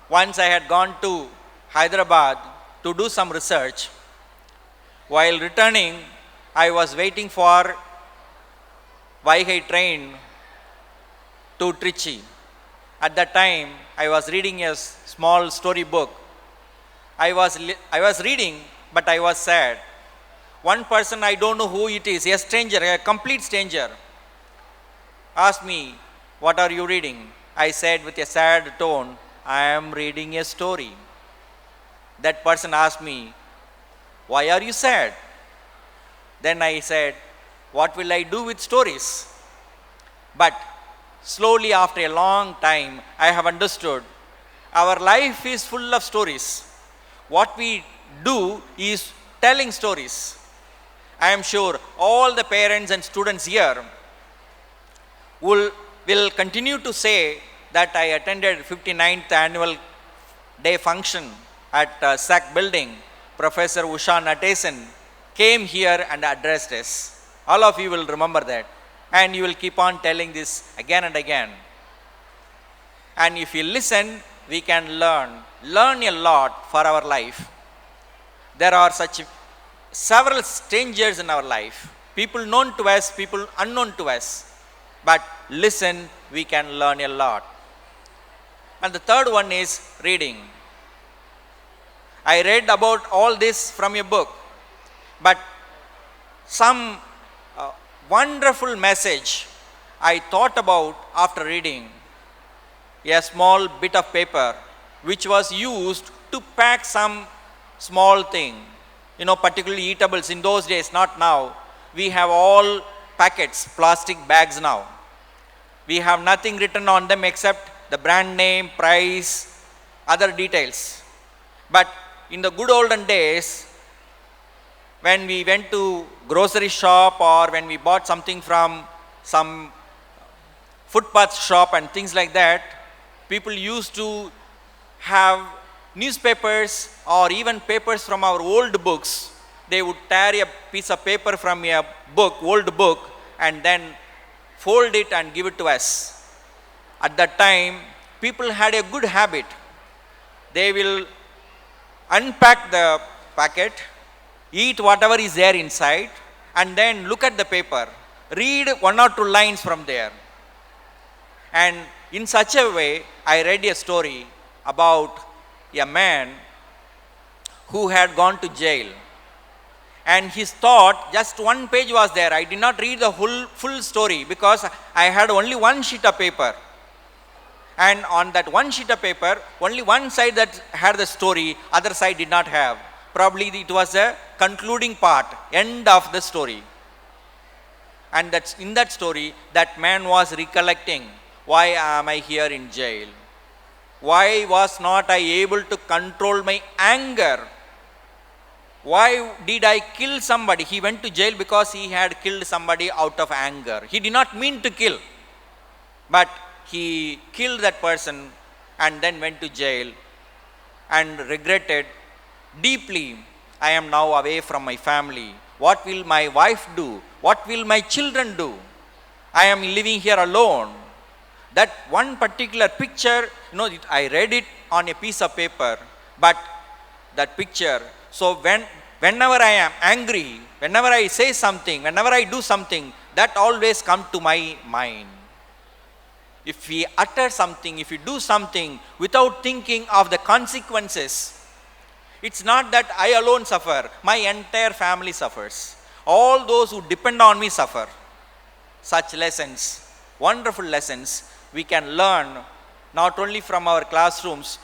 Once I had gone to Hyderabad to do some research. While returning, I was waiting for Vaigai train to Trichy. At that time, I was reading a small story book. I was reading, but I was sad. One person, I don't know who it is, a stranger, a complete stranger, asked me, "What are you reading?" I said with a sad tone, "I am reading a story." That person asked me, "Why are you sad?" Then I said, "What will I do with stories?" But slowly, after a long time, I have understood our life is full of stories. What we do is telling stories. I am sure all the parents and students here will continue to say that I attended 59th annual day function at SAC building. Professor Usha Natesan came here and addressed us. All of you will remember that. And you will keep on telling this again and again. And if you listen, we can learn a lot for our life. There are such several strangers in our life, people known to us, people unknown to us. But listen, we can learn a lot. And the third one is reading. I read about all this from a book, but some wonderful message I thought about after reading. A small bit of paper which was used to pack some small thing, particularly eatables in those days, not now. We have all packets, plastic bags now. We have nothing written on them except the brand name, price, other details. But in the good olden days, when we went to grocery shop or when we bought something from some footpath shop and things like that, people used to have newspapers or even papers from our old books. They would tear a piece of paper from a book, old book, and then fold it and give it to us. At that time, people had a good habit. They will unpack the packet, eat whatever is there inside, and then look at the paper, read one or two lines from there. And in such a way, I read a story about a man who had gone to jail. And his thought, just one page was there. I did not read the full story because I had only one sheet of paper. And on that one sheet of paper, only one side that had the story, other side did not have. Probably it was a concluding part, end of the story. And that's in that story, that man was recollecting, why am I here in jail? Why was not I able to control my anger? Why did I kill somebody? He went to jail because he had killed somebody out of anger. He did not mean to kill, but he killed that person and then went to jail and regretted deeply. I am now away from my family. What will my wife do? What will my children do? I am living here alone. That one particular picture, I read it on a piece of paper, but that picture, so whenever I am angry, whenever I say something, whenever I do something, that always comes to my mind. If we utter something, if we do something without thinking of the consequences, it's not that I alone suffer, my entire family suffers. All those who depend on me suffer. Such lessons, wonderful lessons, we can learn not only from our classrooms,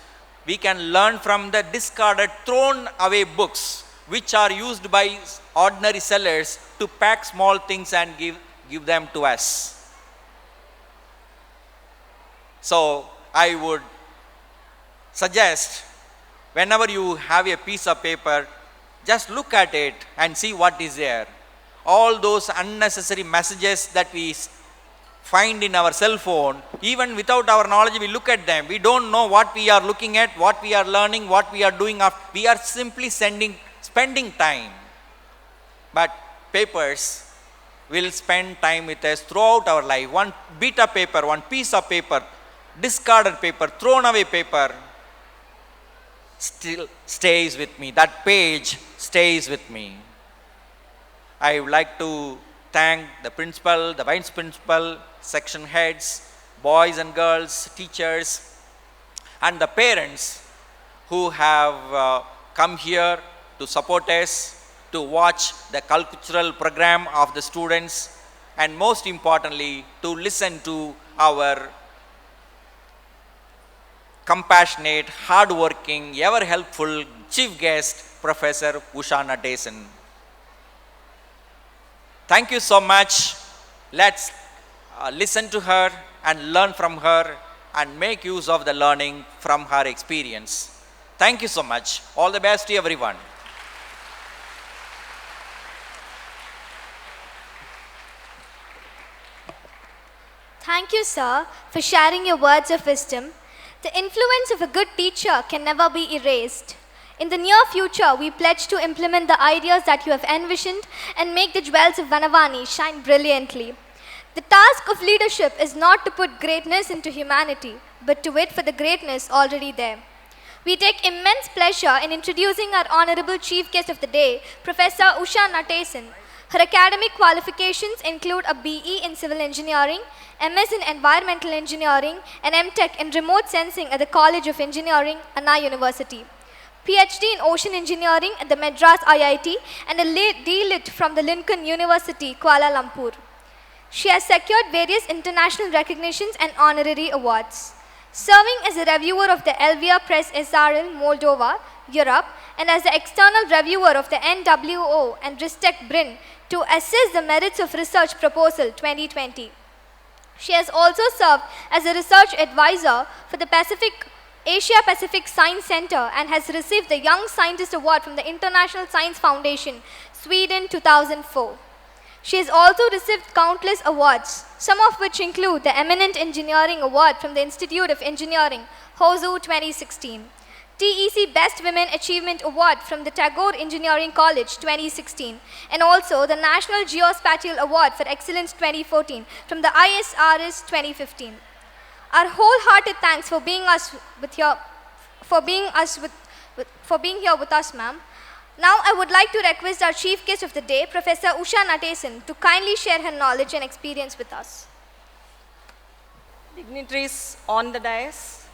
we can learn from the discarded, thrown away books which are used by ordinary sellers to pack small things and give them to us. So I would suggest, whenever you have a piece of paper, just look at it and see what is there. All those unnecessary messages that we find in our cell phone, even without our knowledge, we look at them. We don't know what we are looking at, what we are learning, what we are doing. We are simply spending time. But papers will spend time with us throughout our life. One bit of paper, one piece of paper, discarded paper, thrown away paper, still stays with me. That page stays with me. I would like to thank the principal, the vice principal, section heads, boys and girls, teachers, and the parents who have come here to support us, to watch the cultural program of the students, and most importantly, to listen to our compassionate, hardworking, ever helpful chief guest, Professor Usha Natesen. Thank you so much. Let's listen to her and learn from her and make use of the learning from her experience. Thank you so much. All the best to everyone. Thank you, sir, for sharing your words of wisdom. The influence of a good teacher can never be erased. In the near future, we pledge to implement the ideas that you have envisioned and make the jewels of Vanavani shine brilliantly. The task of leadership is not to put greatness into humanity, but to wait for the greatness already there. We take immense pleasure in introducing our honorable chief guest of the day, Professor Usha Natesen. Her academic qualifications include a BE in Civil Engineering, MS in Environmental Engineering, and MTech in Remote Sensing at the College of Engineering, Anna University. PhD in Ocean Engineering at the Madras IIT, and a D.Lit from the Lincoln University, Kuala Lumpur. She has secured various international recognitions and honorary awards. Serving as a reviewer of the Elvia Press SRL, Moldova, Europe, and as the external reviewer of the NWO and Ristec Brin to assess the merits of research proposal 2020. She has also served as a research advisor for the Asia Pacific Science Center and has received the Young Scientist Award from the International Science Foundation, Sweden 2004. She has also received countless awards, some of which include the Eminent Engineering Award from the Institute of Engineering, Hosur 2016, TEC Best Women Achievement Award from the Tagore Engineering College 2016, and also the National Geospatial Award for Excellence 2014 from the ISRS 2015. Our wholehearted thanks for being here with us, ma'am. Now I would like to request our chief guest of the day, Professor Usha Natesen, to kindly share her knowledge and experience with us. Dignitaries on the dais,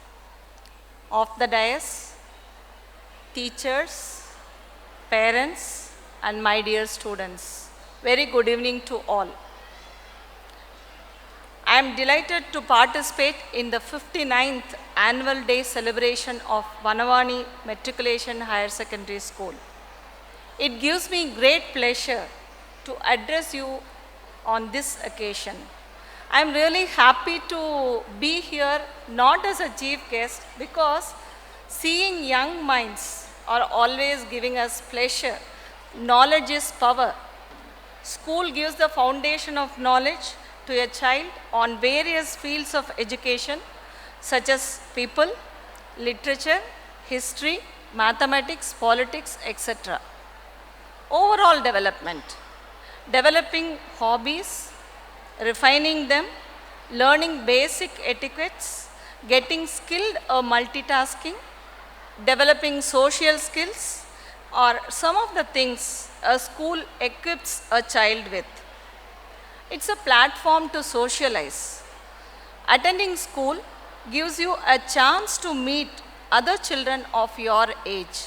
off the dais, teachers, parents, and my dear students. Very good evening to all. I am delighted to participate in the 59th annual day celebration of Vanavani Matriculation Higher Secondary School. It gives me great pleasure to address you on this occasion. I am really happy to be here not as a chief guest because seeing young minds are always giving us pleasure. Knowledge is power. School gives the foundation of knowledge to a child on various fields of education such as people, literature, history, mathematics, politics, etc. Overall development, developing hobbies, refining them, learning basic etiquettes, getting skilled or multitasking, developing social skills are some of the things a school equips a child with. It's a platform to socialize. Attending school gives you a chance to meet other children of your age.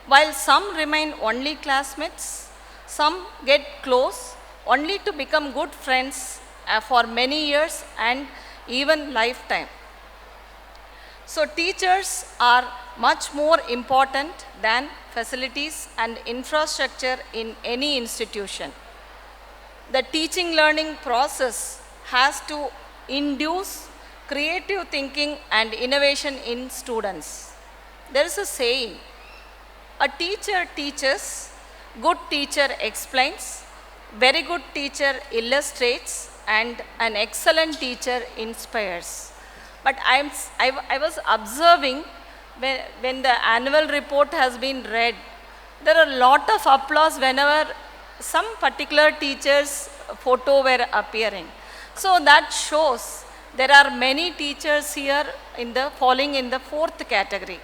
While some remain only classmates, some get close only to become good friends for many years and even lifetime. So teachers are much more important than facilities and infrastructure in any institution. The teaching learning process has to induce creative thinking and innovation in students. There is a saying, a teacher teaches, good teacher explains, very good teacher illustrates, and an excellent teacher inspires. But I was observing when the annual report has been read, there are a lot of applause whenever some particular teacher's photo were appearing. So that shows there are many teachers here falling in the fourth category.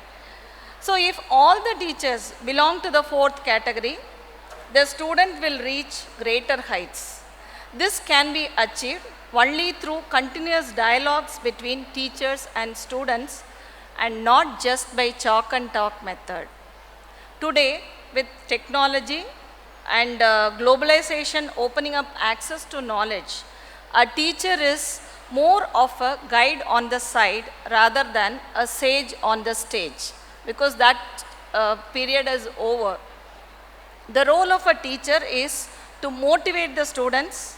So if all the teachers belong to the fourth category, the student will reach greater heights. This can be achieved only through continuous dialogues between teachers and students and not just by chalk and talk method. Today, with technology and globalization opening up access to knowledge, a teacher is more of a guide on the side rather than a sage on the stage, because that period is over. The role of a teacher is to motivate the students,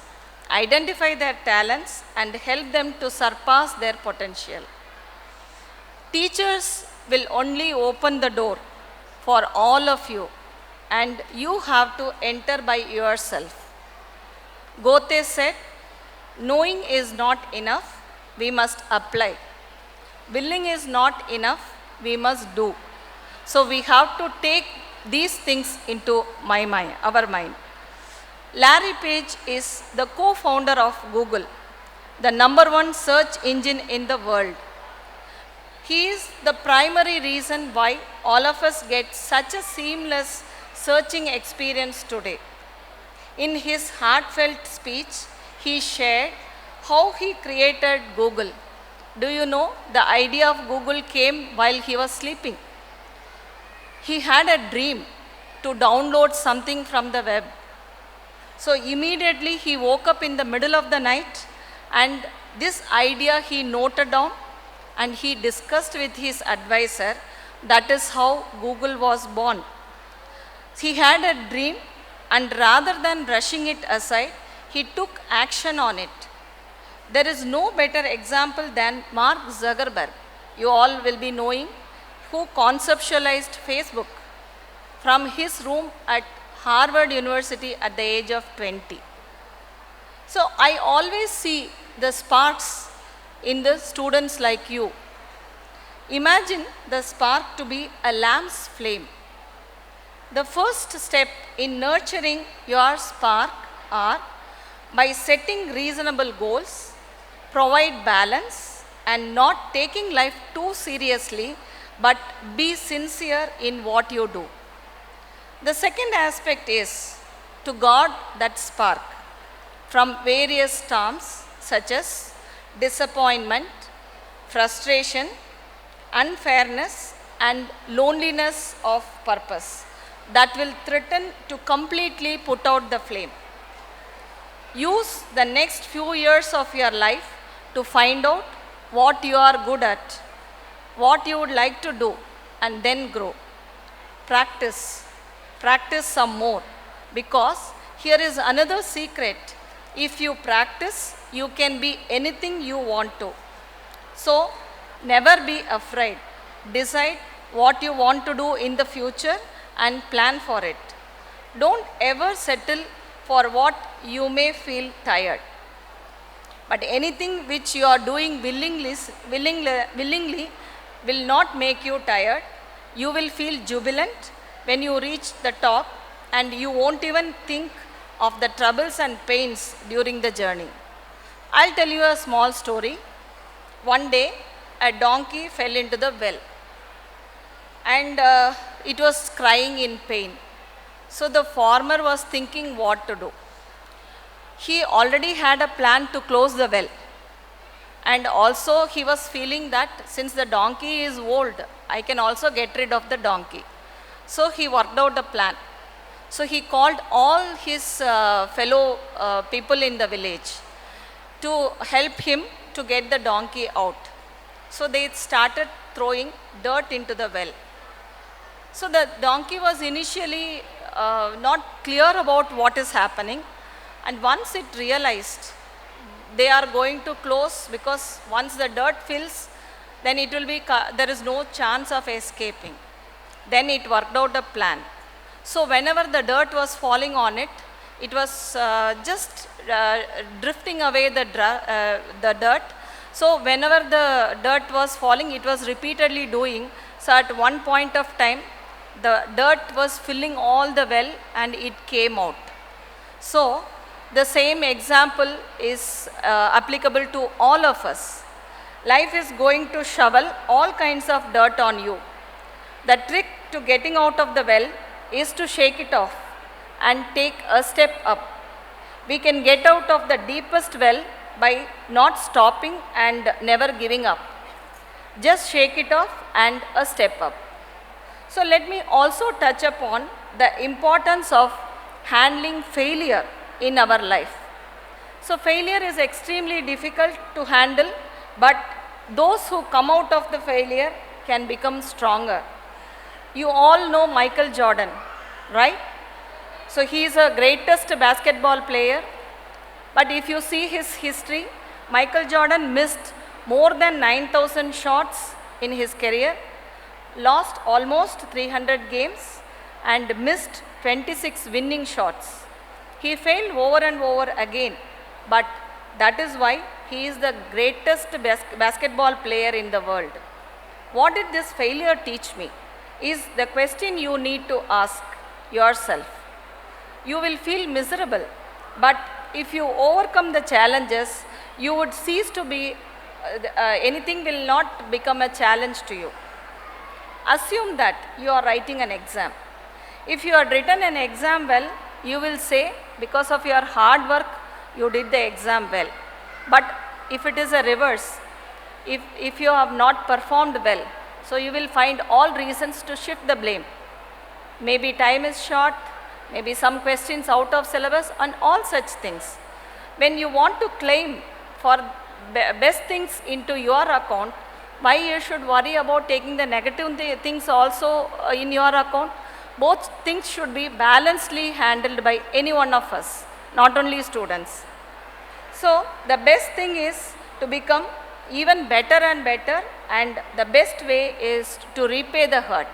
identify their talents, and help them to surpass their potential. Teachers will only open the door for all of you, and you have to enter by yourself. Goethe said, knowing is not enough, we must apply. Willing is not enough, we must do. So we have to take these things into our mind. Larry Page is the co-founder of Google, the #1 search engine in the world. He is the primary reason why all of us get such a seamless searching experience today. In his heartfelt speech, he shared how he created Google. Do you know the idea of Google came while he was sleeping? He had a dream to download something from the web. So immediately he woke up in the middle of the night, and this idea he noted down and he discussed with his advisor. That is how Google was born. He had a dream, and rather than brushing it aside, he took action on it. There is no better example than Mark Zuckerberg, you all will be knowing, who conceptualized Facebook from his room at Harvard University at the age of 20. So I always see the sparks in the students like you. Imagine the spark to be a lamp's flame. The first step in nurturing your spark are by setting reasonable goals, provide balance, and not taking life too seriously, but be sincere in what you do. The second aspect is to guard that spark from various storms such as disappointment, frustration, unfairness, and loneliness of purpose that will threaten to completely put out the flame. Use the next few years of your life to find out what you are good at, what you would like to do, and then grow. Practice some more, because here is another secret. If you practice, you can be anything you want to. So never be afraid. Decide what you want to do in the future and plan for it. Don't ever settle for what you may feel tired. But anything which you are doing willingly will not make you tired. You will feel jubilant when you reach the top, and you won't even think of the troubles and pains during the journey. I'll tell you a small story. One day, a donkey fell into the well, and it was crying in pain. So the farmer was thinking what to do. He already had a plan to close the well, and also he was feeling that since the donkey is old, I can also get rid of the donkey. So he worked out a plan. So he called all his fellow people in the village to help him to get the donkey out. So they started throwing dirt into the well. So the donkey was initially not clear about what is happening, and once it realized they are going to close, because once the dirt fills, then it will be there is no chance of escaping. Then it worked out a plan. So whenever the dirt was falling on it, it was just drifting away the dirt. So whenever the dirt was falling, it was repeatedly doing. So at one point of time, the dirt was filling all the well and it came out. So the same example is applicable to all of us. Life is going to shovel all kinds of dirt on you. The trick to getting out of the well is to shake it off and take a step up. We can get out of the deepest well by not stopping and never giving up. Just shake it off and a step up. So let me also touch upon the importance of handling failure in our life. So failure is extremely difficult to handle, but those who come out of the failure can become stronger. You all know Michael Jordan, right? So he is a greatest basketball player, but if you see his history, Michael Jordan missed more than 9,000 shots in his career, lost almost 300 games and missed 26 winning shots. He failed over and over again, but that is why he is the greatest basketball player in the world. What did this failure teach me is the question you need to ask yourself. You will feel miserable, but if you overcome the challenges, you would cease to be, anything will not become a challenge to you. Assume that you are writing an exam. If you had written an exam well, you will say because of your hard work, you did the exam well. But if it is a reverse, if you have not performed well, so you will find all reasons to shift the blame. Maybe time is short, maybe some questions out of syllabus and all such things. When you want to claim for best things into your account, why you should worry about taking the negative things also in your account? Both things should be balancedly handled by any one of us, not only students. So the best thing is to become even better and better, and the best way is to repay the hurt.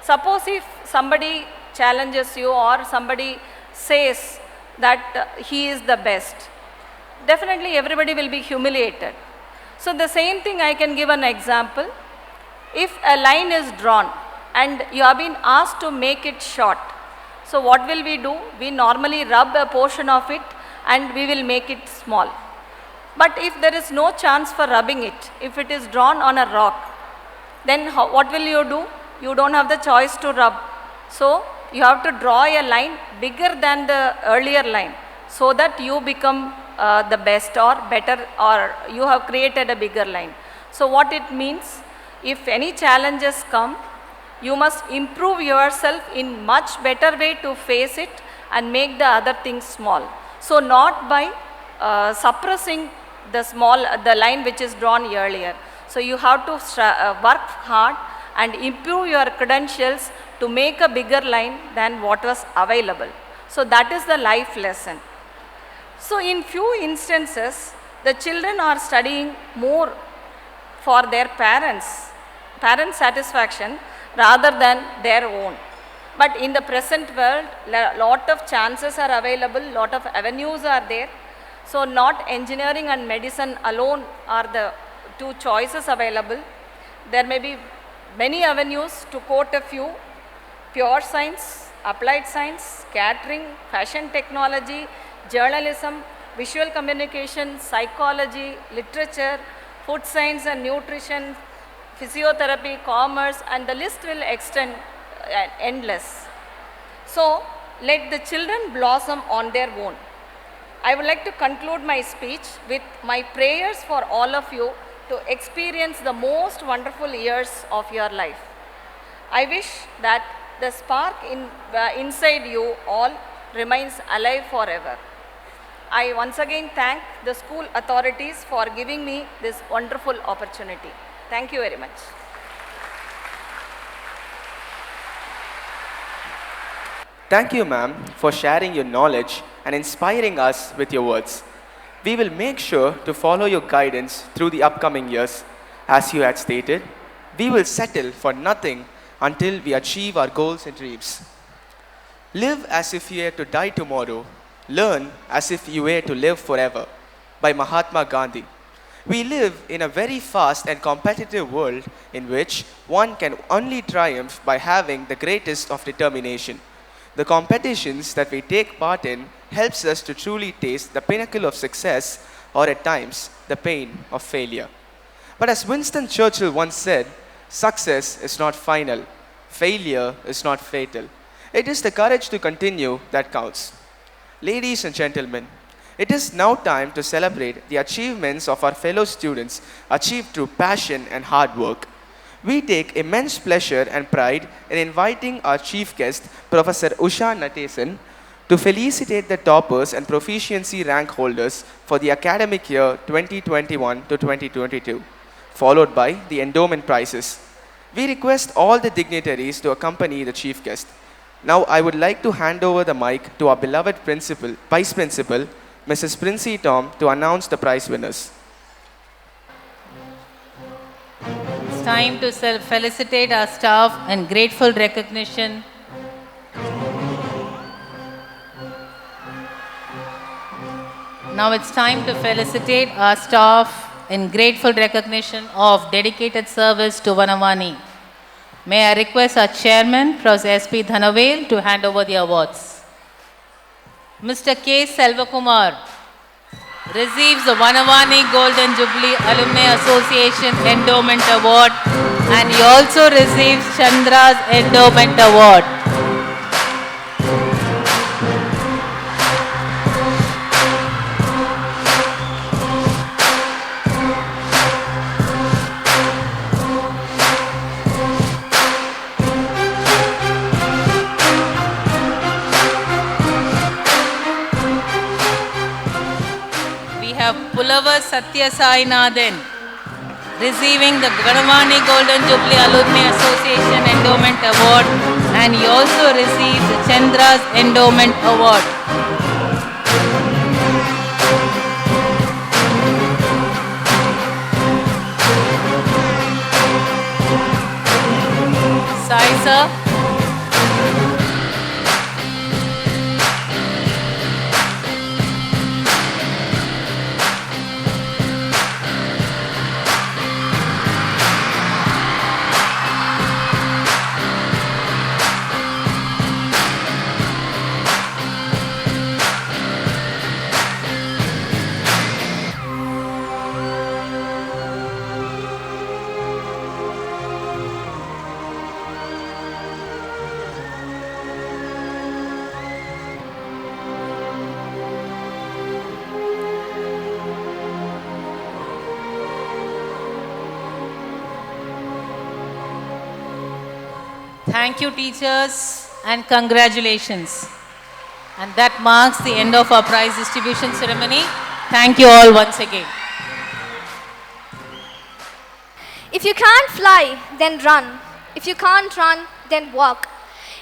Suppose if somebody challenges you or somebody says that he is the best, definitely everybody will be humiliated. So the same thing I can give an example. If a line is drawn and you have been asked to make it short, so what will we do? We normally rub a portion of it and we will make it small. But if there is no chance for rubbing it, if it is drawn on a rock, then what will you do? You don't have the choice to rub. So you have to draw a line bigger than the earlier line so that you become the best or better, or you have created a bigger line. So what it means, if any challenges come, you must improve yourself in much better way to face it and make the other things small. So not by suppressing the line which is drawn earlier. So you have to work hard and improve your credentials to make a bigger line than what was available. So that is the life lesson. So in few instances, the children are studying more for their parents' satisfaction rather than their own. But in the present world, lot of chances are available, lot of avenues are there. So not engineering and medicine alone are the two choices available. There may be many avenues, to quote a few: pure science, applied science, catering, fashion technology, journalism, visual communication, psychology, literature, food science and nutrition, physiotherapy, commerce, and the list will extend endless. So let the children blossom on their own. I would like to conclude my speech with my prayers for all of you to experience the most wonderful years of your life. I wish that the spark inside you all remains alive forever. I once again thank the school authorities for giving me this wonderful opportunity. Thank you very much. Thank you, ma'am, for sharing your knowledge and inspiring us with your words. We will make sure to follow your guidance through the upcoming years. As you had stated, we will settle for nothing until we achieve our goals and dreams. Live as if you were to die tomorrow. Learn as if you were to live forever, by Mahatma Gandhi. We live in a very fast and competitive world in which one can only triumph by having the greatest of determination. The competitions that we take part in helps us to truly taste the pinnacle of success, or at times the pain of failure. But as Winston Churchill once said, success is not final, failure is not fatal. It is the courage to continue that counts. Ladies and gentlemen, It is now time to celebrate the achievements of our fellow students achieved through passion and hard work. We take immense pleasure and pride in inviting our chief guest, Professor Usha Natesan, to felicitate the toppers and proficiency rank holders for the academic year 2021 to 2022, followed by the endowment prizes. We request all the dignitaries to accompany the chief guest. Now I would like to hand over the mic to our beloved Vice Principal, Mrs. Princey Tom, to announce the prize winners. It's time to felicitate our staff and grateful recognition. Now it's time to felicitate our staff in grateful recognition of dedicated service to Vanavani. May I request our chairman, Professor S.P. Dhanavel, to hand over the awards. Mr. K. Selvakumar receives the Vanavani Golden Jubilee Alumni Association Endowment Award, and he also receives Chandra's Endowment Award. Pulavar Satya Sai Nathan receiving the Vanavani Golden Jubilee Alumni Association Endowment Award, and he also receives Chandra's Endowment Award. Sai sir. Thank you, teachers, and congratulations. And that marks the end of our prize distribution ceremony. Thank you all once again. If you can't fly, then run. If you can't run, then walk.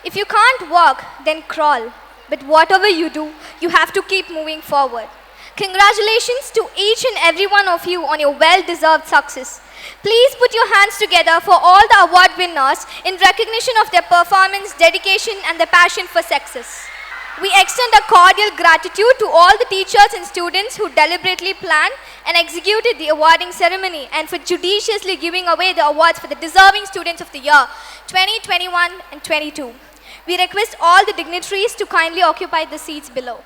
If you can't walk, then crawl. But whatever you do, you have to keep moving forward. Congratulations to each and every one of you on your well-deserved success. Please put your hands together for all the award winners in recognition of their performance, dedication, and their passion for success. We extend a cordial gratitude to all the teachers and students who deliberately planned and executed the awarding ceremony, and for judiciously giving away the awards for the deserving students of the year 2021 and 22. We request all the dignitaries to kindly occupy the seats below.